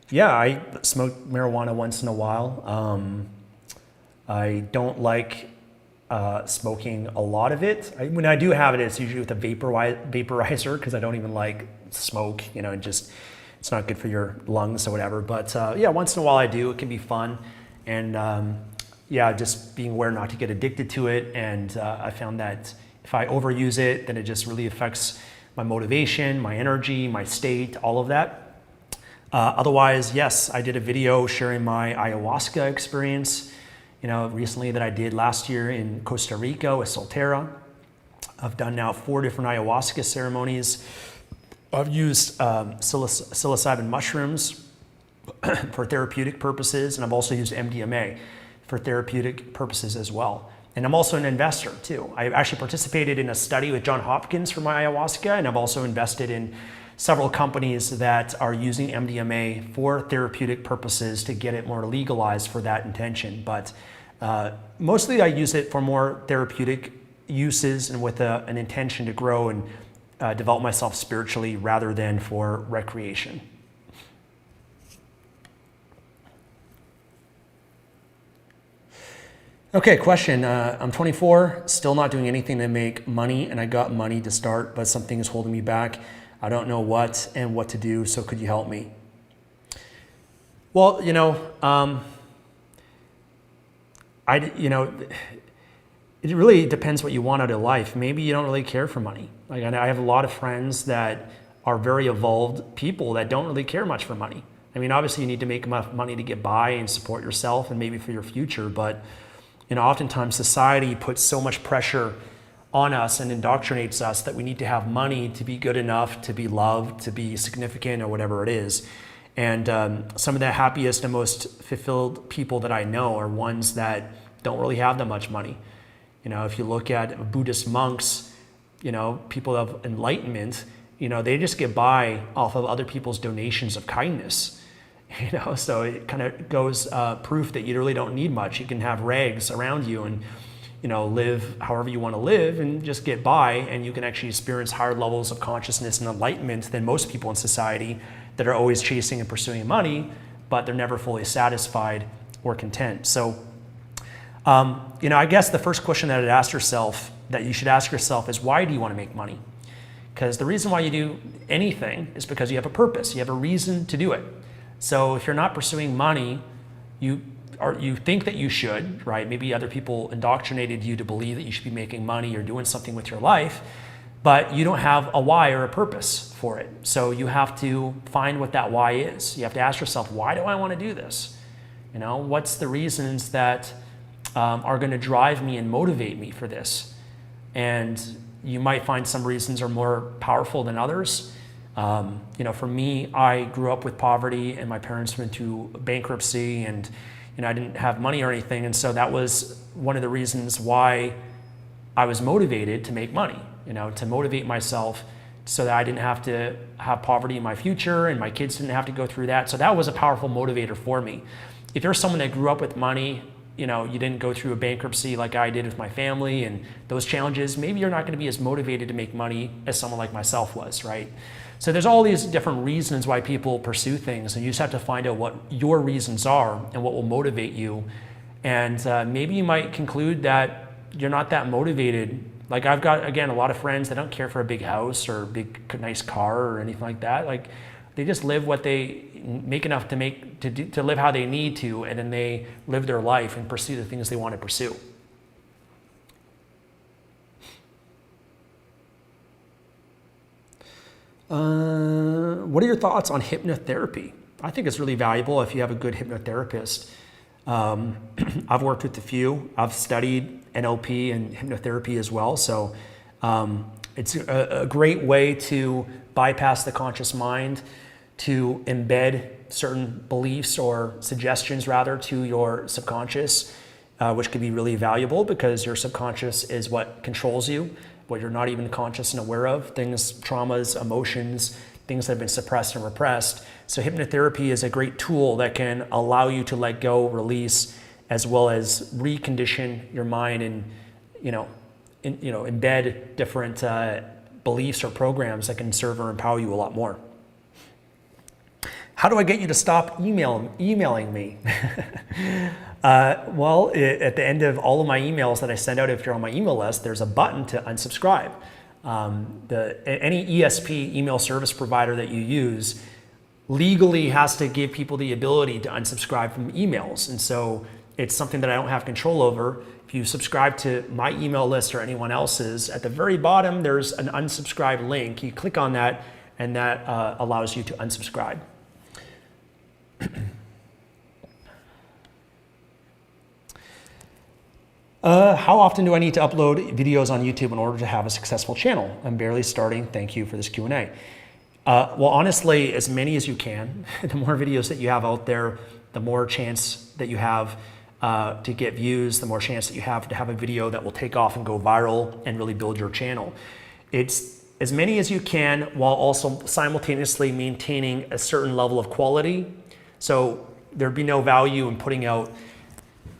Yeah, I smoke marijuana once in a while. I don't like smoking a lot of it. When I do have it, it's usually with a vaporizer because I don't even like smoke. It's not good for your lungs or whatever. But yeah, once in a while I do. It can be fun. And yeah, just being aware not to get addicted to it. And I found that if I overuse it, then it just really affects my motivation, my energy, my state, all of that. Otherwise, yes, I did a video sharing my ayahuasca experience, recently that I did last year in Costa Rica with Soltera. I've done now 4 different ayahuasca ceremonies. I've used psilocybin mushrooms for therapeutic purposes, and I've also used MDMA for therapeutic purposes as well. And I'm also an investor too. I actually participated in a study with Johns Hopkins for my ayahuasca, and I've also invested in several companies that are using MDMA for therapeutic purposes to get it more legalized for that intention. But Mostly I use it for more therapeutic uses and with an intention to grow and develop myself spiritually rather than for recreation. Okay, question. I'm 24, still not doing anything to make money, and I got money to start, but something is holding me back. I don't know what and what to do, so could you help me? Well, it really depends what you want out of life. Maybe you don't really care for money. Like I have a lot of friends that are very evolved people that don't really care much for money. I mean, obviously you need to make enough money to get by and support yourself and maybe for your future, but oftentimes society puts so much pressure on us and indoctrinates us that we need to have money to be good enough, to be loved, to be significant, or whatever it is. And some of the happiest and most fulfilled people that I know are ones that don't really have that much money. If you look at Buddhist monks, people of enlightenment, they just get by off of other people's donations of kindness. So it kind of goes proof that you really don't need much. You can have rags around you and live however you want to live and just get by, and you can actually experience higher levels of consciousness and enlightenment than most people in society that are always chasing and pursuing money, but they're never fully satisfied or content. So I guess the first question that you should ask yourself is, why do you want to make money? Because the reason why you do anything is because you have a purpose. You have a reason to do it. So if you're not pursuing money, you think that you should, right? Maybe other people indoctrinated you to believe that you should be making money or doing something with your life, but you don't have a why or a purpose for it. So you have to find what that why is. You have to ask yourself, why do I want to do this? What's the reasons that are going to drive me and motivate me for this? And you might find some reasons are more powerful than others. For me, I grew up with poverty and my parents went through bankruptcy and I didn't have money or anything. And so that was one of the reasons why I was motivated to make money, to motivate myself so that I didn't have to have poverty in my future and my kids didn't have to go through that. So that was a powerful motivator for me. If you're someone that grew up with money, you didn't go through a bankruptcy like I did with my family and those challenges, maybe you're not going to be as motivated to make money as someone like myself was, right? So there's all these different reasons why people pursue things, and you just have to find out what your reasons are and what will motivate you. And maybe you might conclude that you're not that motivated. Like I've got, again, a lot of friends that don't care for a big house or a big nice car or anything like that. Like they just live what they make enough to live how they need to, and then they live their life and pursue the things they want to pursue. What are your thoughts on hypnotherapy? I think it's really valuable if you have a good hypnotherapist. I've worked with a few. I've studied NLP and hypnotherapy as well. So it's a great way to bypass the conscious mind, to embed certain beliefs or suggestions rather to your subconscious, which can be really valuable because your subconscious is what controls you, what you're not even conscious and aware of, things, traumas, emotions, things that have been suppressed and repressed. So hypnotherapy is a great tool that can allow you to let go, release, as well as recondition your mind and, embed different beliefs or programs that can serve or empower you a lot more. How do I get you to stop emailing me? Well, at the end of all of my emails that I send out, if you're on my email list, there's a button to unsubscribe. Any ESP, email service provider that you use, legally has to give people the ability to unsubscribe from emails. And so it's something that I don't have control over. If you subscribe to my email list or anyone else's, at the very bottom, there's an unsubscribe link. You click on that, and that allows you to unsubscribe. How often do I need to upload videos on YouTube in order to have a successful channel? I'm barely starting. Thank you for this Q&A. Well, honestly, as many as you can. The more videos that you have out there, the more chance that you have to get views, the more chance that you have to have a video that will take off and go viral and really build your channel. It's as many as you can while also simultaneously maintaining a certain level of quality. So there'd be no value in putting out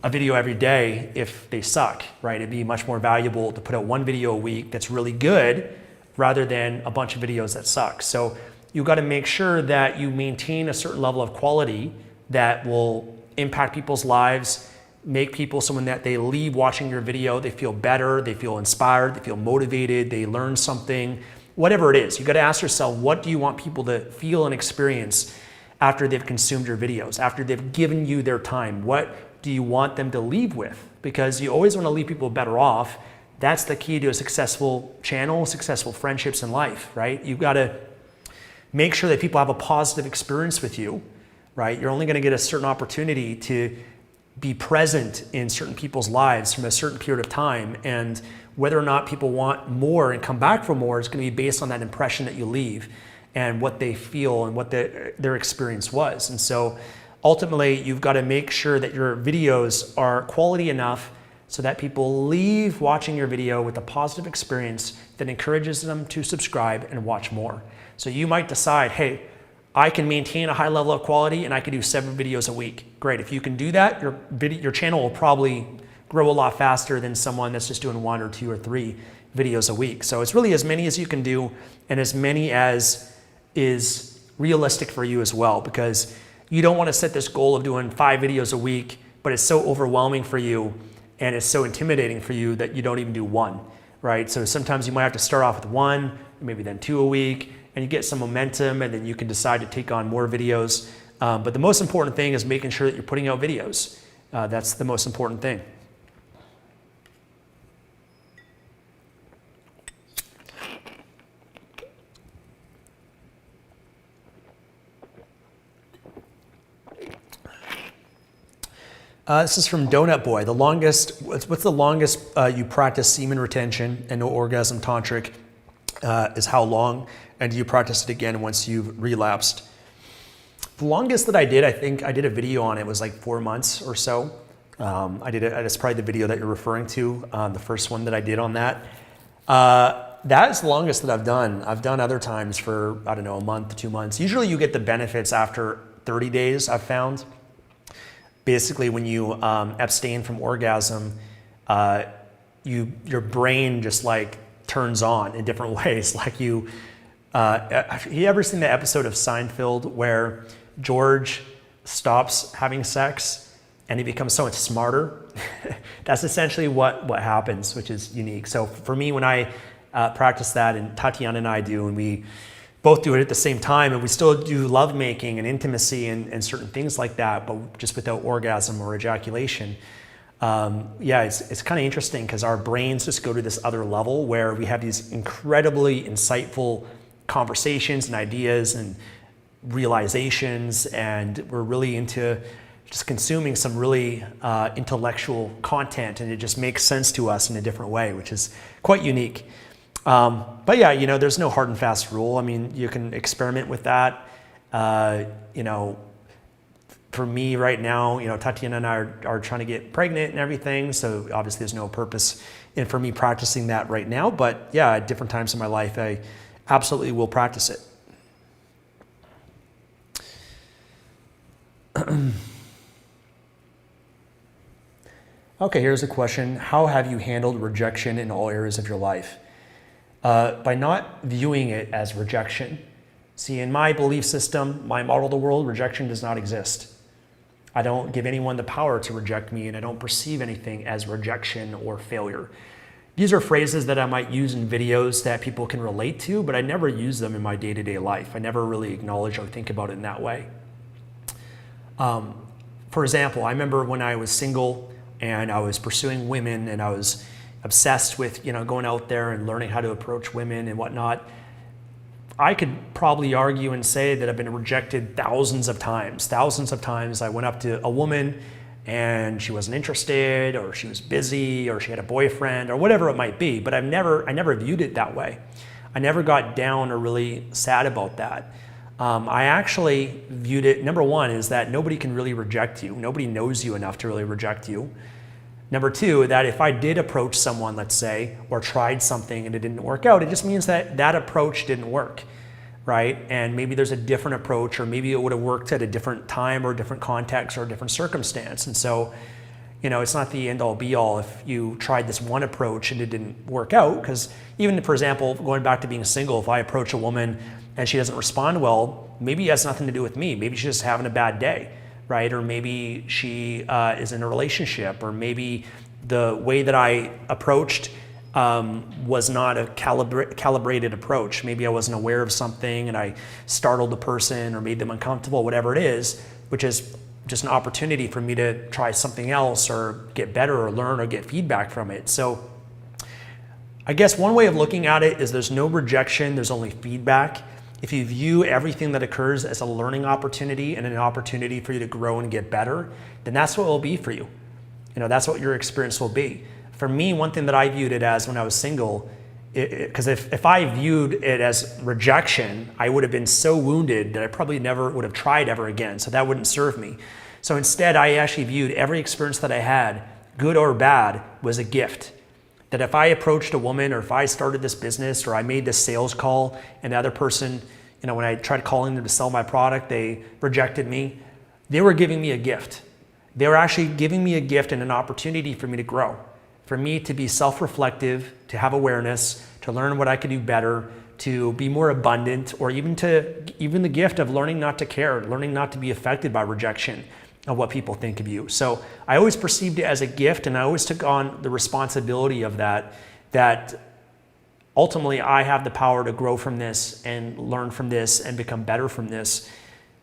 a video every day if they suck, right? It'd be much more valuable to put out one video a week that's really good rather than a bunch of videos that suck. So you got to make sure that you maintain a certain level of quality that will impact people's lives, make people someone that they leave watching your video, they feel better, they feel inspired, they feel motivated, they learn something, whatever it is. You got to ask yourself, what do you want people to feel and experience after they've consumed your videos, after they've given you their time? What do you want them to leave with? Because you always want to leave people better off. That's the key to a successful channel, successful friendships in life, right? You've got to make sure that people have a positive experience with you, right? You're only going to get a certain opportunity to be present in certain people's lives from a certain period of time. And whether or not people want more and come back for more is going to be based on that impression that you leave and what they feel and what their experience was. And so ultimately, you've got to make sure that your videos are quality enough so that people leave watching your video with a positive experience that encourages them to subscribe and watch more. So you might decide, hey, I can maintain a high level of quality and I can do 7 videos a week. Great, if you can do that, your channel will probably grow a lot faster than someone that's just doing 1 or 2 or 3 videos a week. So it's really as many as you can do and as many as is realistic for you as well, because you don't want to set this goal of doing 5 videos a week, but it's so overwhelming for you and it's so intimidating for you that you don't even do 1, right? So sometimes you might have to start off with 1, maybe then 2 a week, and you get some momentum, and then you can decide to take on more videos. But the most important thing is making sure that you're putting out videos. That's the most important thing. This is from Donut Boy. What's the longest you practice semen retention and no orgasm tantric? Is how long? And do you practice it again once you've relapsed? The longest that I did, I think I did a video on it, was like 4 months or so. That's probably the video that you're referring to, the first one that I did on that. That is the longest that I've done. I've done other times for, I don't know, a month, 2 months. Usually you get the benefits after 30 days, I've found. Basically, when you abstain from orgasm, your brain just like turns on in different ways. Like you ever seen the episode of Seinfeld where George stops having sex and he becomes so much smarter? That's essentially what happens, which is unique. So for me, when I practice that, and Tatiana and I do, and we both do it at the same time, and we still do lovemaking and intimacy and certain things like that, but just without orgasm or ejaculation. It's kind of interesting because our brains just go to this other level where we have these incredibly insightful conversations and ideas and realizations, and we're really into just consuming some really intellectual content, and it just makes sense to us in a different way, which is quite unique. But yeah, there's no hard and fast rule. I mean, you can experiment with that. For me right now, Tatiana and I are trying to get pregnant and everything. So obviously there's no purpose for me practicing that right now. But yeah, at different times in my life, I absolutely will practice it. Okay, here's a question. How have you handled rejection in all areas of your life? By not viewing it as rejection. See, in my belief system, my model of the world, rejection does not exist. I don't give anyone the power to reject me, and I don't perceive anything as rejection or failure. These are phrases that I might use in videos that people can relate to, but I never use them in my day-to-day life. I never really acknowledge or think about it in that way. For example, I remember when I was single and I was pursuing women, and I was obsessed with going out there and learning how to approach women and whatnot. I could probably argue and say that I've been rejected thousands of times. Thousands of times I went up to a woman and she wasn't interested, or she was busy, or she had a boyfriend, or whatever it might be. But I never viewed it that way. I never got down or really sad about that. I actually viewed it, number one, is that nobody can really reject you. Nobody knows you enough to really reject you. Number two, that if I did approach someone, let's say, or tried something and it didn't work out, it just means that that approach didn't work, right? And maybe there's a different approach, or maybe it would have worked at a different time or a different context or a different circumstance. And so, It's not the end all be all if you tried this one approach and it didn't work out. Because even, for example, going back to being single, if I approach a woman and she doesn't respond well, maybe it has nothing to do with me. Maybe she's just having a bad day, right? Or maybe she is in a relationship, or maybe the way that I approached was not a calibrated approach. Maybe I wasn't aware of something and I startled the person or made them uncomfortable, whatever it is, which is just an opportunity for me to try something else or get better or learn or get feedback from it. So I guess one way of looking at it is there's no rejection, there's only feedback. If you view everything that occurs as a learning opportunity and an opportunity for you to grow and get better, then that's what it will be for you. That's what your experience will be. For me, one thing that I viewed it as when I was single, because if I viewed it as rejection, I would have been so wounded that I probably never would have tried ever again. So that wouldn't serve me. So instead, I actually viewed every experience that I had, good or bad, was a gift. That if I approached a woman, or if I started this business, or I made this sales call and the other person, when I tried calling them to sell my product, they rejected me, they were giving me a gift. They were actually giving me a gift and an opportunity for me to grow, for me to be self-reflective, to have awareness, to learn what I could do better, to be more abundant, or even the gift of learning not to care, learning not to be affected by rejection of what people think of you. So I always perceived it as a gift, and I always took on the responsibility of that ultimately I have the power to grow from this and learn from this and become better from this.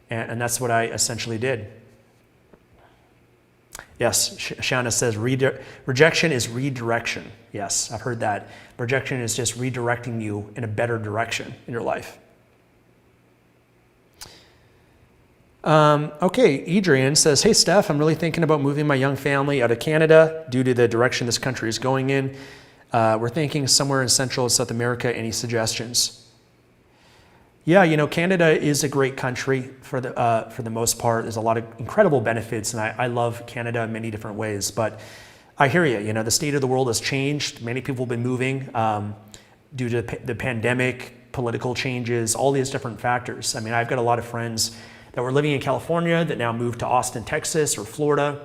And that's what I essentially did. Yes, Shauna says rejection is redirection. Yes, I've heard that. Rejection is just redirecting you in a better direction in your life. Okay, Adrian says, hey Steph, I'm really thinking about moving my young family out of Canada due to the direction this country is going in. We're thinking somewhere in Central and South America. Any suggestions? Yeah, Canada is a great country for the most part. There's a lot of incredible benefits, and I love Canada in many different ways. But I hear you. The state of the world has changed. Many people have been moving due to the pandemic, political changes, all these different factors. I mean, I've got a lot of friends that were living in California that now moved to Austin, Texas, or Florida.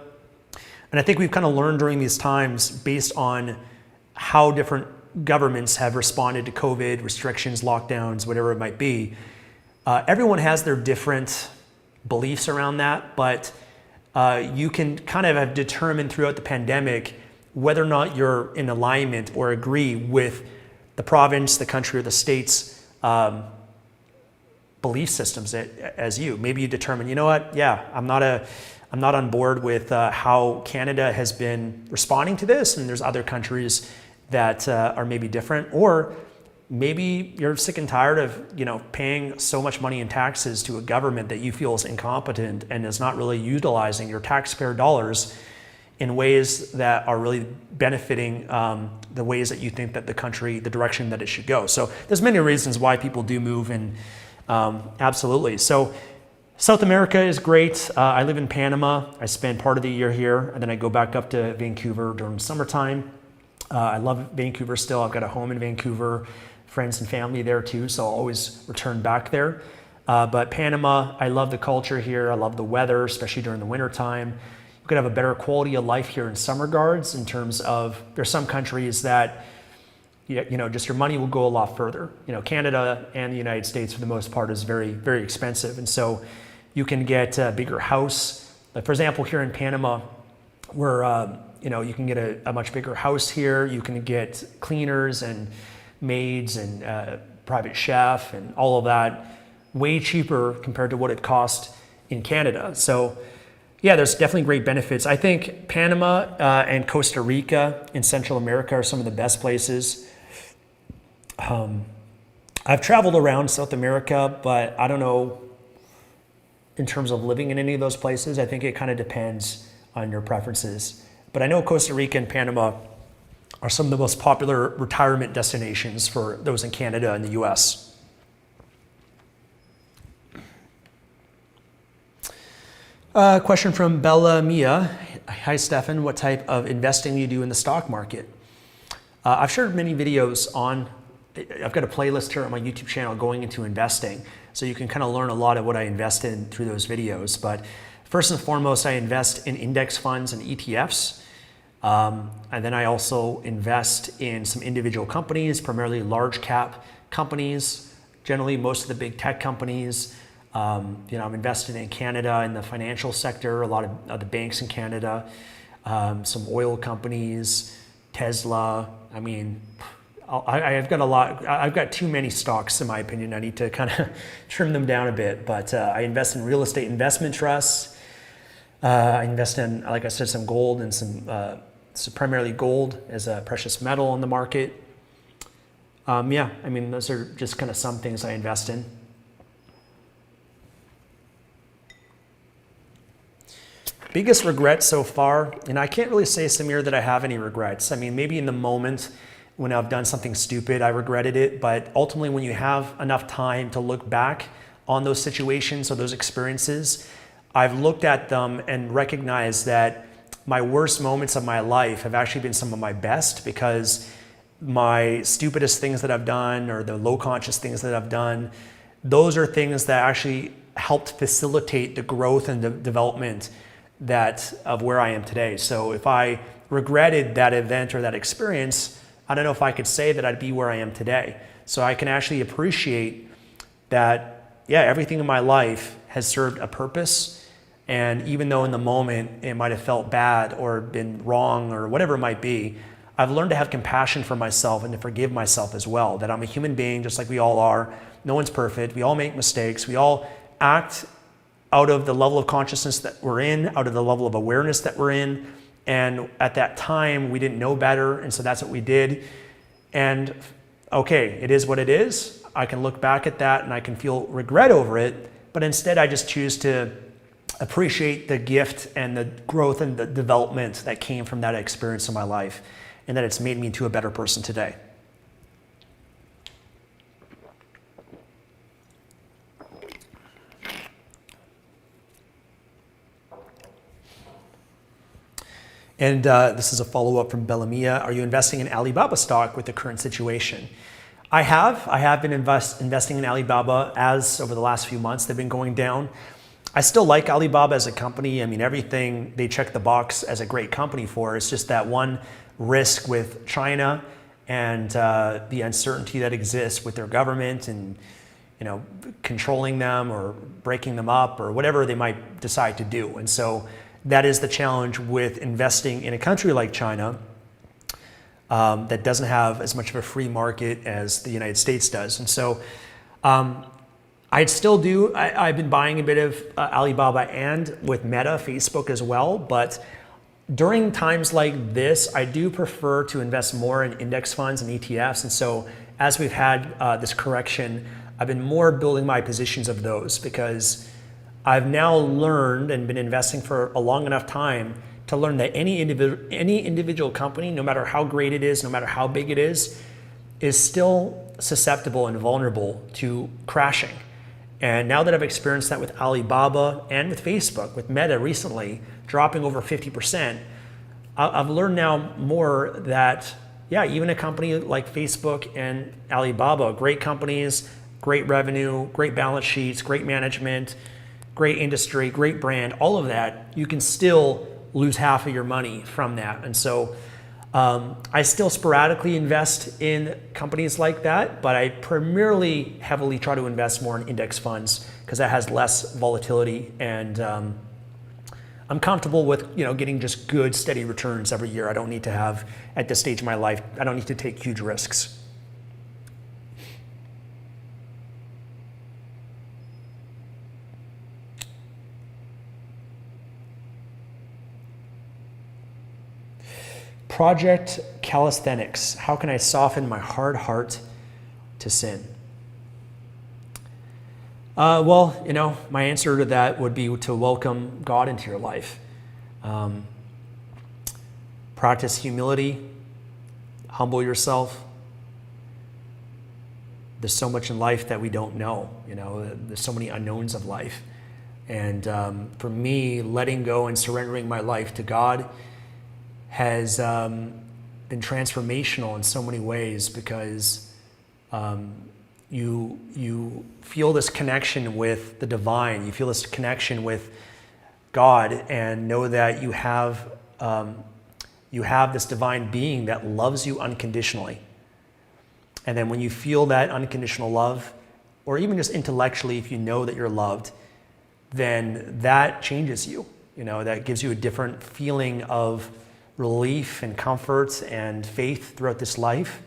And I think we've kind of learned during these times, based on how different governments have responded to COVID, restrictions, lockdowns, whatever it might be. Everyone has their different beliefs around that, but you can kind of have determined throughout the pandemic whether or not you're in alignment or agree with the province, the country, or the state's belief systems as you. Maybe you determine, you know what, yeah, I'm not on board with how Canada has been responding to this, and there's other countries that are maybe different. Or maybe you're sick and tired of paying so much money in taxes to a government that you feel is incompetent and is not really utilizing your taxpayer dollars in ways that are really benefiting the ways that you think that the country, the direction that it should go. So there's many reasons why people do move, and absolutely. So South America is great. I live in Panama. I spend part of the year here, and then I go back up to Vancouver during summertime. I love Vancouver still. I've got a home in Vancouver, friends and family there too, so I'll always return back there. But Panama, I love the culture here. I love the weather, especially during the winter time. You could have a better quality of life here in some regards, in terms of there's some countries that just your money will go a lot further. Canada and the United States for the most part is very, very expensive. And so you can get a bigger house. Like for example, here in Panama, where you can get a much bigger house here. You can get cleaners and maids and private chef and all of that way cheaper compared to what it cost in Canada. So yeah, there's definitely great benefits. I think Panama and Costa Rica in Central America are some of the best places. I've traveled around South America, but I don't know in terms of living in any of those places. I think it kind of depends on your preferences. But I know Costa Rica and Panama are some of the most popular retirement destinations for those in Canada and the US. Question from Bella Mia. Hi, Stefan. What type of investing do you do in the stock market? I've shared many videos I've got a playlist here on my YouTube channel going into investing. So you can kind of learn a lot of what I invest in through those videos. But First and foremost, I invest in index funds and ETFs. And then I also invest in some individual companies, primarily large cap companies, generally most of the big tech companies. I'm invested in Canada in the financial sector, a lot of the banks in Canada, some oil companies, Tesla. I mean, I've got a lot. I've got too many stocks, in my opinion. I need to kind of trim them down a bit. But I invest in real estate investment trusts. I invest in, like I said, some gold and some primarily gold as a precious metal in the market. Those are just kind of some things I invest in. Biggest regret so far, and I can't really say, Samir, that I have any regrets. I mean, maybe in the moment when I've done something stupid, I regretted it, but ultimately when you have enough time to look back on those situations or those experiences, I've looked at them and recognized that my worst moments of my life have actually been some of my best, because my stupidest things that I've done or the low conscious things that I've done, those are things that actually helped facilitate the growth and the development of where I am today. So if I regretted that event or that experience, I don't know if I could say that I'd be where I am today. So I can actually appreciate that, everything in my life has served a purpose. And even though in the moment it might have felt bad or been wrong or whatever it might be, I've learned to have compassion for myself and to forgive myself as well, that I'm a human being just like we all are. No one's perfect. We all make mistakes. We all act out of the level of consciousness that we're in, out of the level of awareness that we're in. And at that time, we didn't know better, and so that's what we did. And okay, it is what it is. I can look back at that and I can feel regret over it, but instead I just choose to appreciate the gift and the growth and the development that came from that experience in my life, and that it's made me into a better person today. And this is a follow-up from Bellamia. Are you investing in Alibaba stock with the current situation? I have been investing in Alibaba as over the last few months. They've been going down. I still like Alibaba as a company. I mean, everything they check the box as a great company for. It's just that one risk with China and the uncertainty that exists with their government and controlling them or breaking them up or whatever they might decide to do. And so that is the challenge with investing in a country like China that doesn't have as much of a free market as the United States does. And so I'd still do. I've been buying a bit of Alibaba and with Meta, Facebook as well. But during times like this, I do prefer to invest more in index funds and ETFs. And so as we've had this correction, I've been more building my positions of those, because I've now learned and been investing for a long enough time to learn that any individual company, no matter how great it is, no matter how big it is still susceptible and vulnerable to crashing. And now that I've experienced that with Alibaba and with Facebook, with Meta recently dropping over 50%, I've learned now more that, even a company like Facebook and Alibaba, great companies, great revenue, great balance sheets, great management, great industry, great brand, all of that, you can still lose half of your money from that. And so I still sporadically invest in companies like that, but I primarily heavily try to invest more in index funds because that has less volatility, and I'm comfortable with getting just good steady returns every year. I don't need to have, at this stage of my life, I don't need to take huge risks. Project Calisthenics. How can I soften my hard heart to sin? My answer to that would be to welcome God into your life. Practice humility. Humble yourself. There's so much in life that we don't know. There's so many unknowns of life. And for me, letting go and surrendering my life to God has been transformational in so many ways, because you feel this connection with the divine. You feel this connection with God and know that you have this divine being that loves you unconditionally. And then when you feel that unconditional love, or even just intellectually, if you know that you're loved, then that changes you. That gives you a different feeling of relief and comfort and faith throughout this life.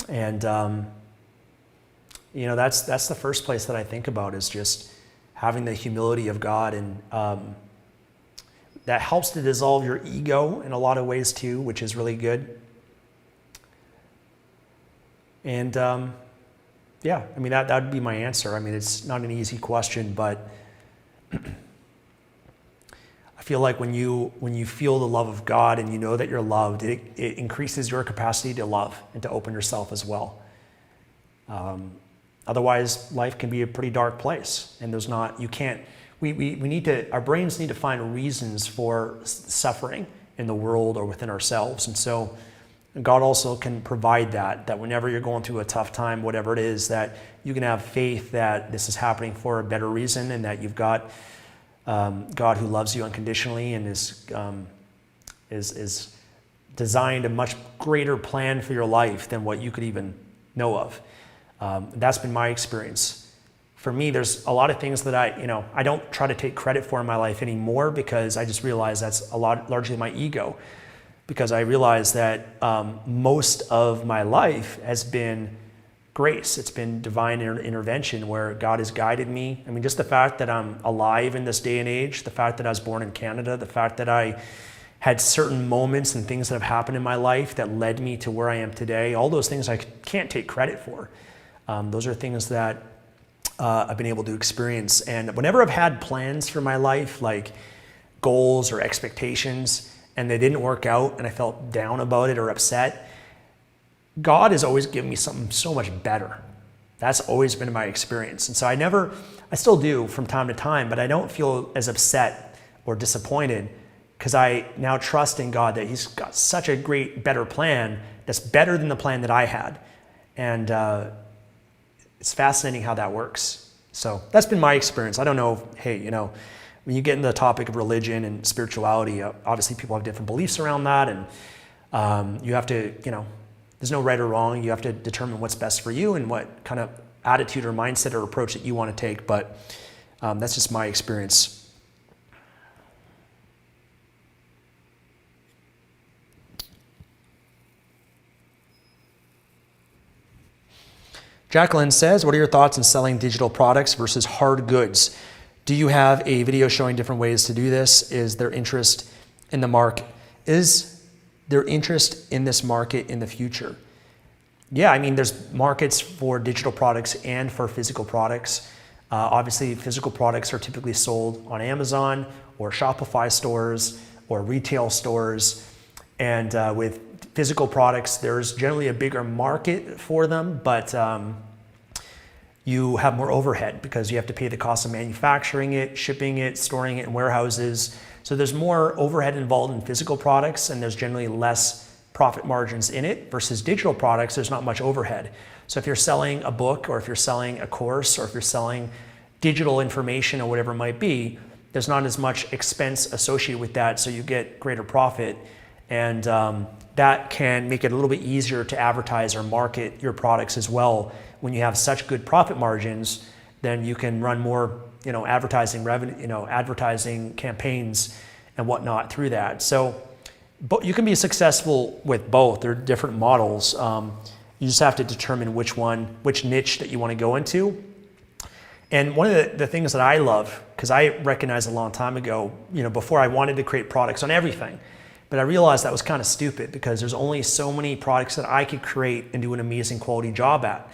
And that's the first place that I think about, is just having the humility of God, and that helps to dissolve your ego in a lot of ways too, which is really good. And yeah, I mean, that would be my answer. I mean, it's not an easy question, but I feel like when you feel the love of God and you know that you're loved, it increases your capacity to love and to open yourself as well. Otherwise, life can be a pretty dark place, and our brains need to find reasons for suffering in the world or within ourselves. And so God also can provide that whenever you're going through a tough time, whatever it is, that you can have faith that this is happening for a better reason, and that you've got God who loves you unconditionally and is designed a much greater plan for your life than what you could even know of. That's been my experience. For me, there's a lot of things that I don't try to take credit for in my life anymore, because I just realize that's largely my ego. Because I realize that most of my life has been grace. It's been divine intervention where God has guided me. I mean, just the fact that I'm alive in this day and age, the fact that I was born in Canada, the fact that I had certain moments and things that have happened in my life that led me to where I am today, all those things I can't take credit for. Those are things that I've been able to experience. And whenever I've had plans for my life, like goals or expectations, and they didn't work out and I felt down about it or upset, God has always given me something so much better. That's always been my experience. And so I still do from time to time, but I don't feel as upset or disappointed, because I now trust in God that He's got such a great, better plan that's better than the plan that I had. And it's fascinating how that works. So that's been my experience. I don't know, when you get into the topic of religion and spirituality, obviously people have different beliefs around that, and you have to, there's no right or wrong. You have to determine what's best for you and what kind of attitude or mindset or approach that you want to take. But that's just my experience. Jacqueline says, what are your thoughts on selling digital products versus hard goods? Do you have a video showing different ways to do this? Is there interest in the market? Is there interest in this market in the future? Yeah, I mean, there's markets for digital products and for physical products. Obviously, physical products are typically sold on Amazon or Shopify stores or retail stores. And with physical products, there's generally a bigger market for them, but you have more overhead because you have to pay the cost of manufacturing it, shipping it, storing it in warehouses. So there's more overhead involved in physical products, and there's generally less profit margins in it, versus digital products, there's not much overhead. So if you're selling a book, or if you're selling a course, or if you're selling digital information or whatever it might be, there's not as much expense associated with that, so you get greater profit. And that can make it a little bit easier to advertise or market your products as well. When you have such good profit margins, then you can run more, advertising revenue, advertising campaigns and whatnot through that. So, but you can be successful with both. They're different models. You just have to determine which niche that you want to go into. And one of the things that I love, because I recognized a long time ago, before I wanted to create products on everything, but I realized that was kind of stupid, because there's only so many products that I could create and do an amazing quality job at.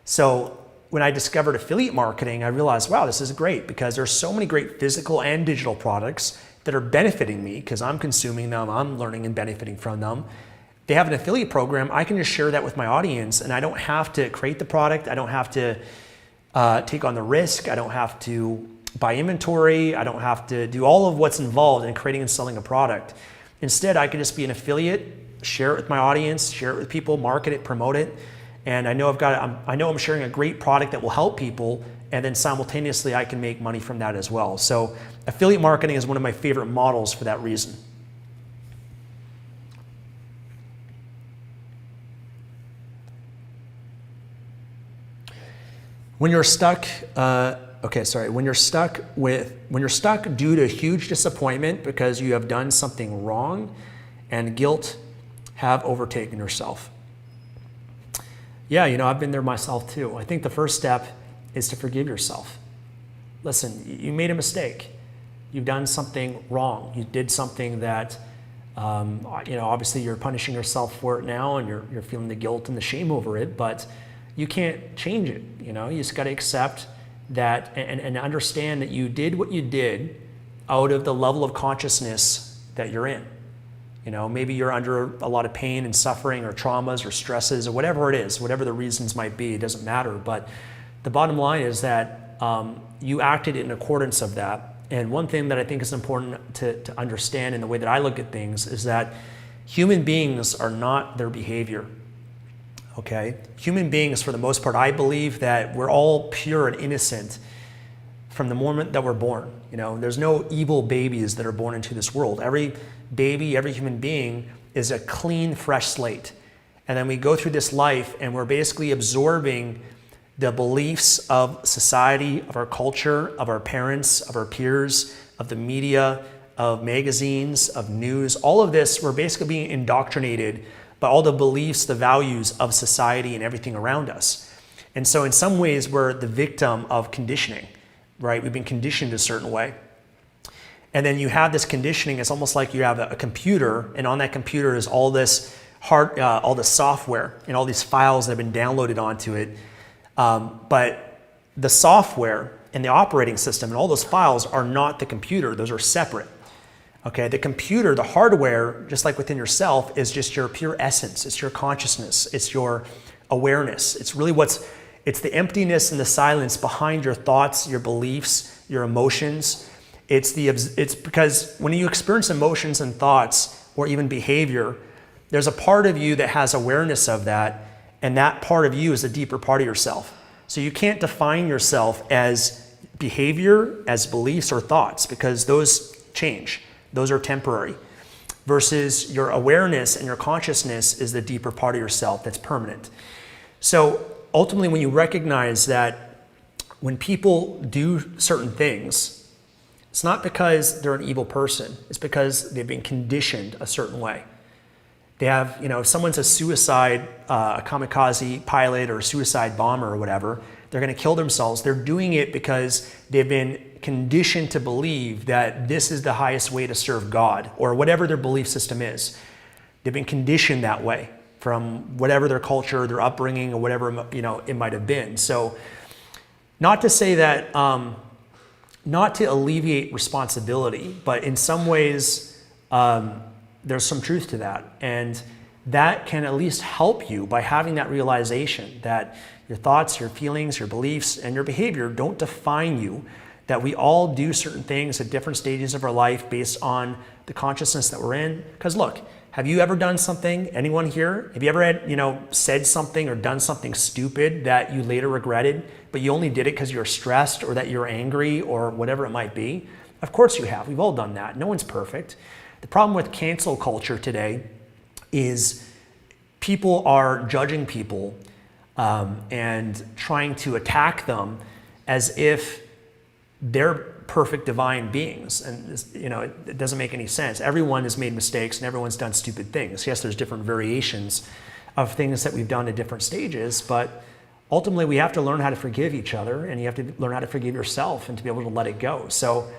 So when I discovered affiliate marketing, I realized, wow, this is great, because there's so many great physical and digital products that are benefiting me because I'm consuming them, I'm learning and benefiting from them. They have an affiliate program. I can just share that with my audience, and I don't have to create the product. I don't have to take on the risk. I don't have to buy inventory. I don't have to do all of what's involved in creating and selling a product. Instead, I can just be an affiliate, share it with my audience, share it with people, market it, promote it. And I know I'm sharing a great product that will help people, and then simultaneously I can make money from that as well. So affiliate marketing is one of my favorite models for that reason. When you're stuck, when you're stuck due to huge disappointment because you have done something wrong and guilt have overtaken yourself. Yeah, I've been there myself too. I think the first step is to forgive yourself. Listen, you made a mistake. You've done something wrong. You did something that, obviously you're punishing yourself for it now and you're feeling the guilt and the shame over it, but you can't change it. You just got to accept that and understand that you did what you did out of the level of consciousness that you're in. Maybe you're under a lot of pain and suffering or traumas or stresses or whatever it is, whatever the reasons might be, it doesn't matter. But the bottom line is that you acted in accordance of that. And one thing that I think is important to understand in the way that I look at things is that human beings are not their behavior. Okay? Human beings, for the most part, I believe that we're all pure and innocent from the moment that we're born. There's no evil babies that are born into this world. Every baby, every human being is a clean, fresh slate. And then we go through this life and we're basically absorbing the beliefs of society, of our culture, of our parents, of our peers, of the media, of magazines, of news. All of this, we're basically being indoctrinated by all the beliefs, the values of society and everything around us. And so in some ways, we're the victim of conditioning, right? We've been conditioned a certain way. And then you have this conditioning. It's almost like you have a computer, and on that computer is all this all the software and all these files that have been downloaded onto it. But the software and the operating system and all those files are not the computer. Those are separate. Okay, the computer, the hardware, just like within yourself, is just your pure essence. It's your consciousness. It's your awareness. It's really it's the emptiness and the silence behind your thoughts, your beliefs, your emotions. It's because when you experience emotions and thoughts or even behavior, there's a part of you that has awareness of that, and that part of you is a deeper part of yourself. So you can't define yourself as behavior, as beliefs or thoughts, because those change. Those are temporary. Versus your awareness and your consciousness is the deeper part of yourself that's permanent. So ultimately, when you recognize that when people do certain things, it's not because they're an evil person. It's because they've been conditioned a certain way. They have, if someone's a suicide, a kamikaze pilot or a suicide bomber or whatever, they're going to kill themselves. They're doing it because they've been conditioned to believe that this is the highest way to serve God or whatever their belief system is. They've been conditioned that way from whatever their culture, their upbringing, or whatever it might have been. So not to say that, not to alleviate responsibility, but in some ways, there's some truth to that. And that can at least help you by having that realization that your thoughts, your feelings, your beliefs, and your behavior don't define you, that we all do certain things at different stages of our life based on the consciousness that we're in. Because look, have you ever done something, anyone here, have you ever had, said something or done something stupid that you later regretted, but you only did it because you're stressed or that you're angry or whatever it might be? Of course you have. We've all done that. No one's perfect. The problem with cancel culture today is people are judging people and trying to attack them as if they're perfect divine beings. And it doesn't make any sense. Everyone has made mistakes and everyone's done stupid things. Yes, there's different variations of things that we've done at different stages, but ultimately we have to learn how to forgive each other, and you have to learn how to forgive yourself and to be able to let it go. So,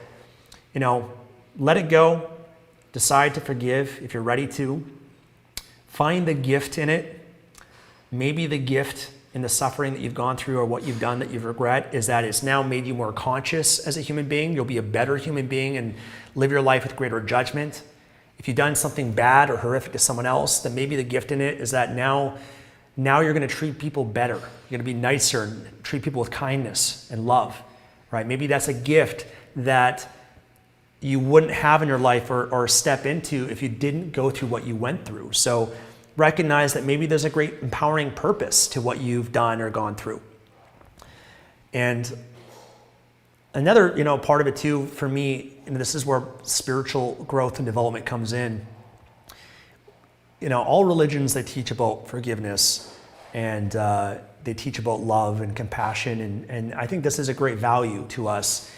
let it go. Decide to forgive if you're ready to. Find the gift in it. Maybe the gift in the suffering that you've gone through or what you've done that you regret is that it's now made you more conscious as a human being. You'll be a better human being and live your life with greater judgment. If you've done something bad or horrific to someone else, then maybe the gift in it is that now you're going to treat people better. You're going to be nicer and treat people with kindness and love, right? Maybe that's a gift that you wouldn't have in your life or step into if you didn't go through what you went through. So recognize that maybe there's a great empowering purpose to what you've done or gone through. And Another, part of it too, for me, and this is where spiritual growth and development comes in. All religions, they teach about forgiveness, and they teach about love and compassion. And I think this is a great value to us,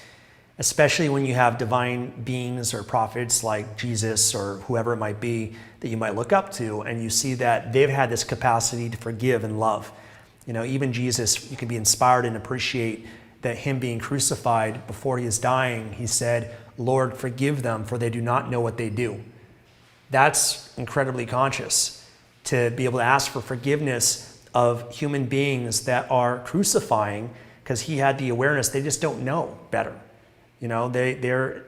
especially when you have divine beings or prophets like Jesus or whoever it might be that you might look up to, and you see that they've had this capacity to forgive and love. Even Jesus, you can be inspired and appreciate that him being crucified, before he is dying, he said, "Lord, forgive them, for they do not know what they do." That's incredibly conscious, to be able to ask for forgiveness of human beings that are crucifying, because he had the awareness they just don't know better. They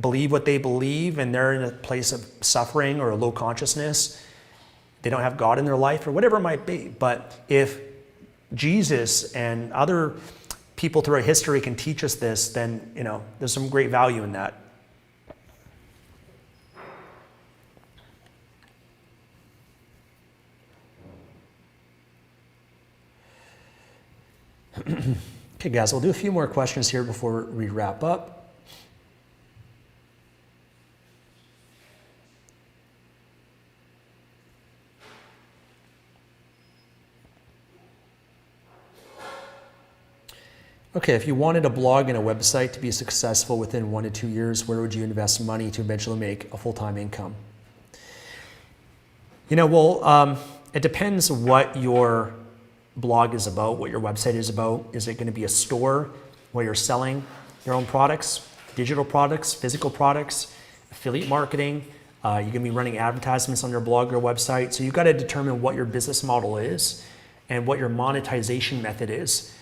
believe what they believe, and they're in a place of suffering or a low consciousness. They don't have God in their life or whatever it might be. But if Jesus and other people throughout history can teach us this, then there's some great value in that. Okay, guys, we'll do a few more questions here before we wrap up. Okay, if you wanted a blog and a website to be successful within 1 to 2 years, where would you invest money to eventually make a full-time income? It depends what your blog is about, what your website is about. Is it going to be a store where you're selling your own products, digital products, physical products, affiliate marketing? You're going to be running advertisements on your blog or website. So you've got to determine what your business model is and what your monetization method is.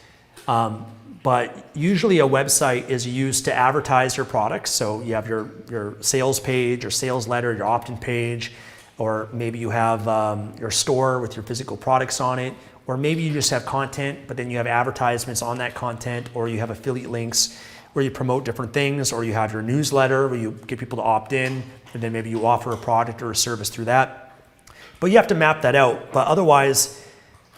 But usually a website is used to advertise your products. So you have your sales page, your sales letter, your opt-in page, or maybe you have your store with your physical products on it, or maybe you just have content, but then you have advertisements on that content, or you have affiliate links where you promote different things, or you have your newsletter where you get people to opt in, and then maybe you offer a product or a service through that. But you have to map that out. But otherwise,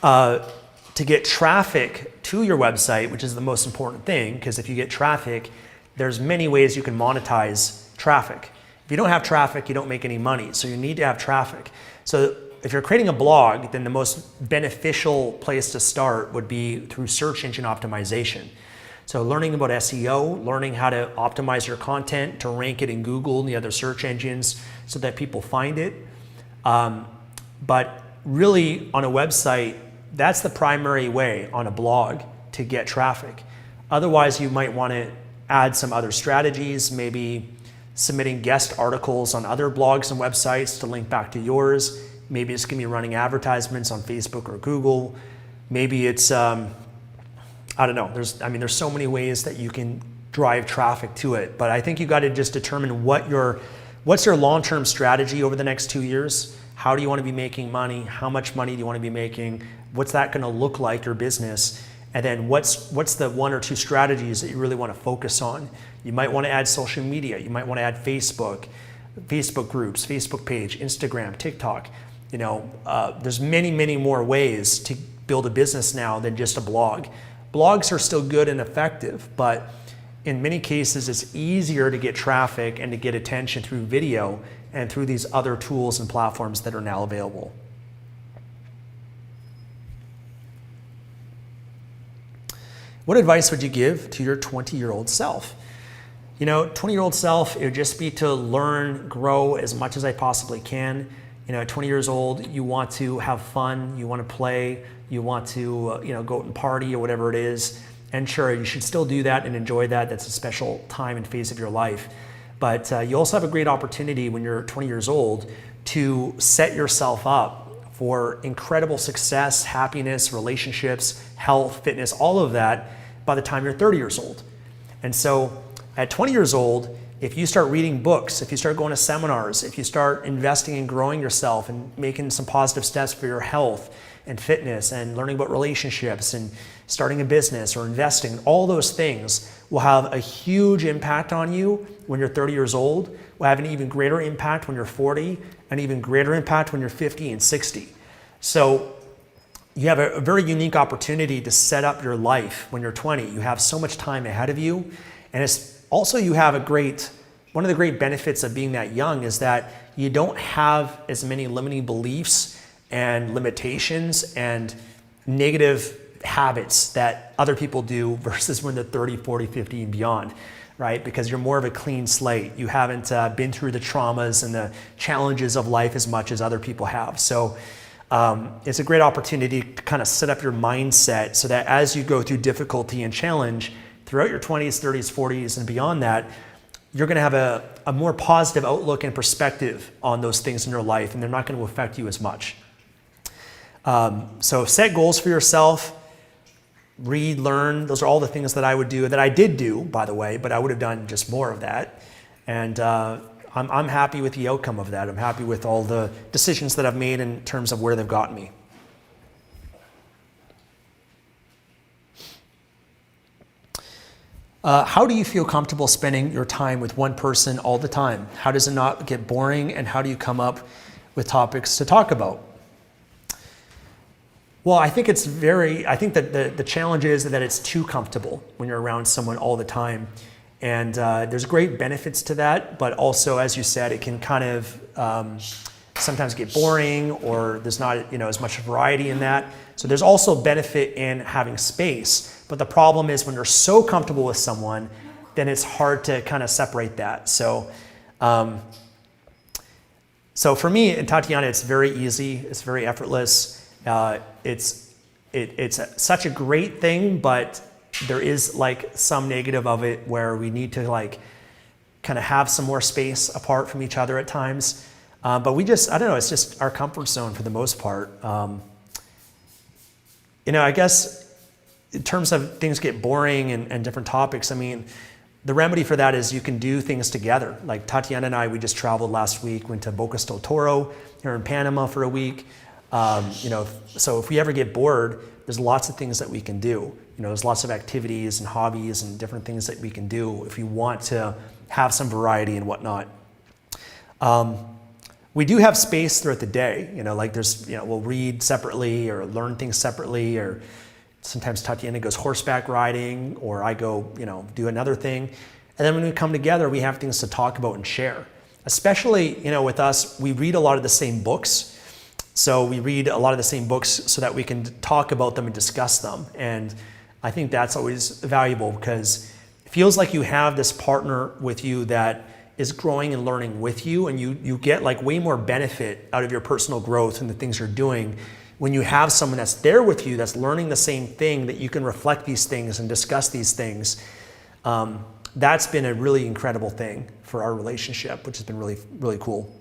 to get traffic to your website, which is the most important thing, because if you get traffic, there's many ways you can monetize traffic. If you don't have traffic, you don't make any money. So you need to have traffic. So if you're creating a blog, then the most beneficial place to start would be through search engine optimization. So learning about SEO, learning how to optimize your content to rank it in Google and the other search engines so that people find it. But really on a website, that's the primary way on a blog to get traffic. Otherwise, you might want to add some other strategies, maybe submitting guest articles on other blogs and websites to link back to yours. Maybe it's going to be running advertisements on Facebook or Google. Maybe it's, I don't know. There's so many ways that you can drive traffic to it. But I think you got to just determine what's your long-term strategy over the next 2 years. How do you want to be making money? How much money do you want to be making? What's that going to look like, your business? And then what's the 1 or 2 strategies that you really want to focus on? You might want to add social media. You might want to add Facebook groups, Facebook page, Instagram, TikTok. There's many, many more ways to build a business now than just a blog. Blogs are still good and effective, but in many cases, it's easier to get traffic and to get attention through video and through these other tools and platforms that are now available. What advice would you give to your 20-year-old self? 20-year-old self, it would just be to learn, grow as much as I possibly can. At 20 years old, you want to have fun, you want to play, you want to go out and party or whatever it is. And sure, you should still do that and enjoy that. That's a special time and phase of your life. But you also have a great opportunity when you're 20 years old to set yourself up for incredible success, happiness, relationships, health, fitness, all of that by the time you're 30 years old. And so at 20 years old, if you start reading books, if you start going to seminars, if you start investing in growing yourself and making some positive steps for your health and fitness and learning about relationships and starting a business or investing, all those things will have a huge impact on you when you're 30 years old, will have an even greater impact when you're 40, an even greater impact when you're 50 and 60. So you have a very unique opportunity to set up your life when you're 20. You have so much time ahead of you. And it's also, you have one of the great benefits of being that young is that you don't have as many limiting beliefs and limitations and negative habits that other people do versus when they're 30, 40, 50 and beyond, right? Because you're more of a clean slate. You haven't been through the traumas and the challenges of life as much as other people have. So it's a great opportunity to kind of set up your mindset so that as you go through difficulty and challenge throughout your 20s, 30s, 40s, and beyond that, you're going to have a more positive outlook and perspective on those things in your life, and they're not going to affect you as much. So set goals for yourself, read, learn. Those are all the things that I would do, that I did do, by the way, but I would have done just more of that. And I'm happy with the outcome of that. I'm happy with all the decisions that I've made in terms of where they've gotten me. How do you feel comfortable spending your time with one person all the time? How does it not get boring, and how do you come up with topics to talk about? Well, I think that the challenge is that it's too comfortable when you're around someone all the time. And there's great benefits to that, but also, as you said, it can kind of sometimes get boring, or there's not as much variety in that. So there's also benefit in having space. But the problem is when you're so comfortable with someone, then it's hard to kind of separate that. So for me and Tatiana, it's very easy. It's very effortless. It's such a great thing, but there is like some negative of it where we need to like kind of have some more space apart from each other at times. But I don't know, it's just our comfort zone for the most part. I guess in terms of things get boring and different topics, I mean, the remedy for that is you can do things together. Like Tatiana and I, we just traveled last week, went to Bocas del Toro here in Panama for a week. So if we ever get bored, there's lots of things that we can do. There's lots of activities and hobbies and different things that we can do if we want to have some variety and whatnot. We do have space throughout the day, like there's, we'll read separately or learn things separately, or sometimes Tatiana goes horseback riding, or I go, do another thing. And then when we come together, we have things to talk about and share. Especially, with us, we read a lot of the same books. So we read a lot of the same books so that we can talk about them and discuss them. And I think that's always valuable, because it feels like you have this partner with you that is growing and learning with you, and you get like way more benefit out of your personal growth and the things you're doing when you have someone that's there with you, that's learning the same thing, that you can reflect these things and discuss these things. That's been a really incredible thing for our relationship, which has been really, really cool.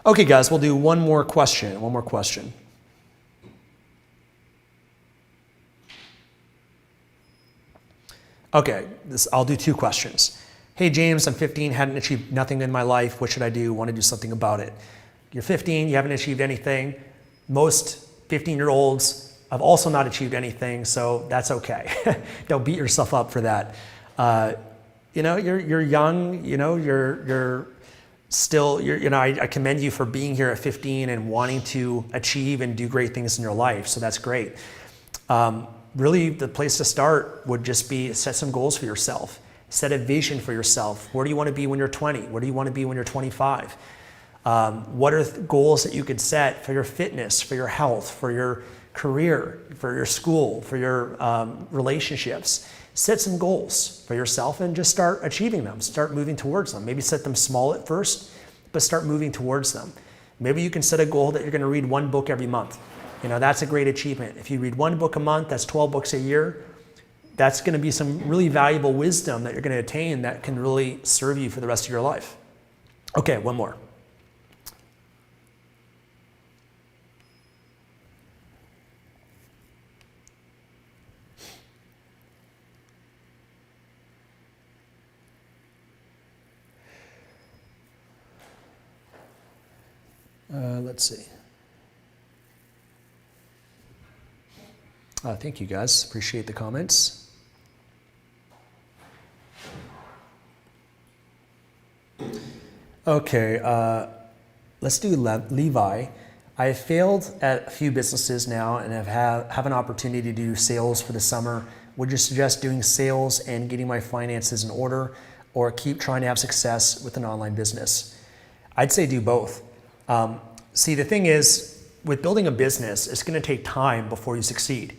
Okay, guys, we'll do one more question. Okay, I'll do two questions. Hey, James, I'm 15, hadn't achieved nothing in my life. What should I do? Want to do something about it. You're 15, you haven't achieved anything. Most 15-year-olds have also not achieved anything, so that's okay. Don't beat yourself up for that. You're young, you're still, I commend you for being here at 15 and wanting to achieve and do great things in your life, so that's great. Really, the place to start would just be set some goals for yourself. Set a vision for yourself. Where do you want to be when you're 20? Where do you want to be when you're 25? What are goals that you could set for your fitness, for your health, for your career, for your school, for your relationships? Set some goals for yourself and just start achieving them. Start moving towards them. Maybe set them small at first, but start moving towards them. Maybe you can set a goal that you're going to read one book every month. That's a great achievement. If you read one book a month, that's 12 books a year. That's going to be some really valuable wisdom that you're going to attain that can really serve you for the rest of your life. Okay, one more. Let's see. Thank you, guys. Appreciate the comments. Okay, let's do Levi. I failed at a few businesses now and have an opportunity to do sales for the summer. Would you suggest doing sales and getting my finances in order, or keep trying to have success with an online business? I'd say do both. See, the thing is, with building a business, it's going to take time before you succeed.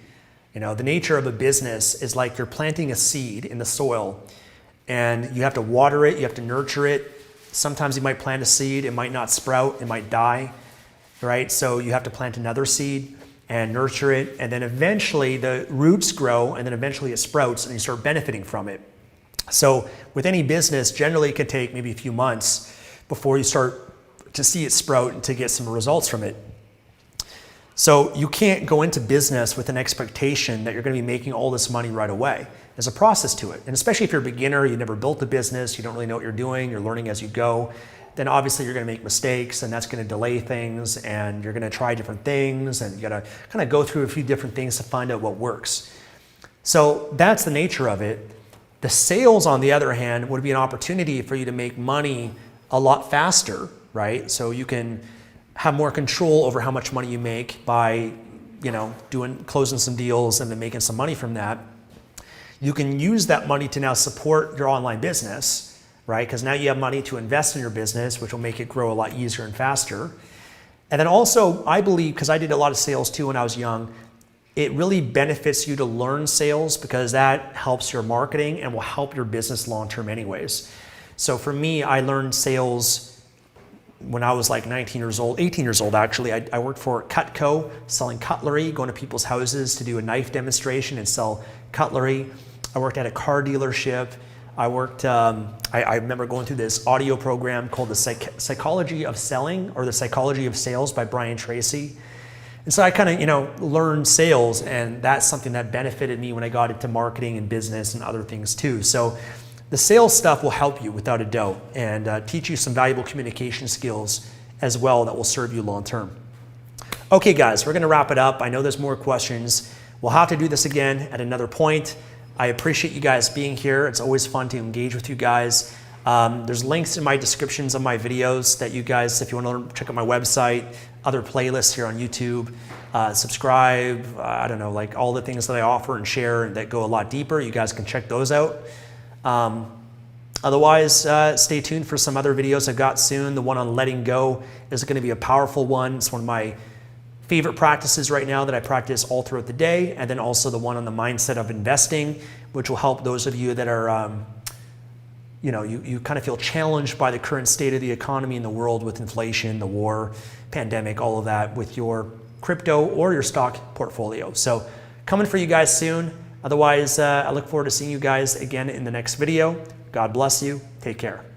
You know, the nature of a business is like you're planting a seed in the soil, and you have to water it, you have to nurture it. Sometimes you might plant a seed, it might not sprout, it might die, right? So you have to plant another seed and nurture it, and then eventually the roots grow, and then eventually it sprouts and you start benefiting from it. So with any business, generally it can take maybe a few months before you start to see it sprout and to get some results from it. So you can't go into business with an expectation that you're going to be making all this money right away. There's a process to it. And especially if you're a beginner, you never built a business, you don't really know what you're doing, you're learning as you go, then obviously you're going to make mistakes, and that's going to delay things, and you're going to try different things, and you got to kind of go through a few different things to find out what works. So that's the nature of it. The sales, on the other hand, would be an opportunity for you to make money a lot faster, right? So you can have more control over how much money you make by, closing some deals and then making some money from that. You can use that money to now support your online business, right? Because now you have money to invest in your business, which will make it grow a lot easier and faster. And then also, I believe, because I did a lot of sales too when I was young, it really benefits you to learn sales, because that helps your marketing and will help your business long-term anyways. So for me, I learned sales when I was like 18 years old actually. I worked for Cutco, selling cutlery, going to people's houses to do a knife demonstration and sell cutlery. I worked at a car dealership. I remember going through this audio program called the Psychology of Selling, or the Psychology of Sales by Brian Tracy. And so I kind of, learned sales, and that's something that benefited me when I got into marketing and business and other things too. So the sales stuff will help you without a doubt, and teach you some valuable communication skills as well that will serve you long term. Okay guys, we're gonna wrap it up. I know there's more questions. We'll have to do this again at another point. I appreciate you guys being here. It's always fun to engage with you guys. There's links in my descriptions of my videos that you guys, if you want to check out my website, other playlists here on YouTube, subscribe, like all the things that I offer and share and that go a lot deeper. You guys can check those out. Otherwise, stay tuned for some other videos I've got soon. The one on letting go is going to be a powerful one. It's one of my favorite practices right now that I practice all throughout the day. And then also the one on the mindset of investing, which will help those of you that are, you kind of feel challenged by the current state of the economy in the world with inflation, the war, pandemic, all of that, with your crypto or your stock portfolio. So coming for you guys soon. Otherwise, I look forward to seeing you guys again in the next video. God bless you. Take care.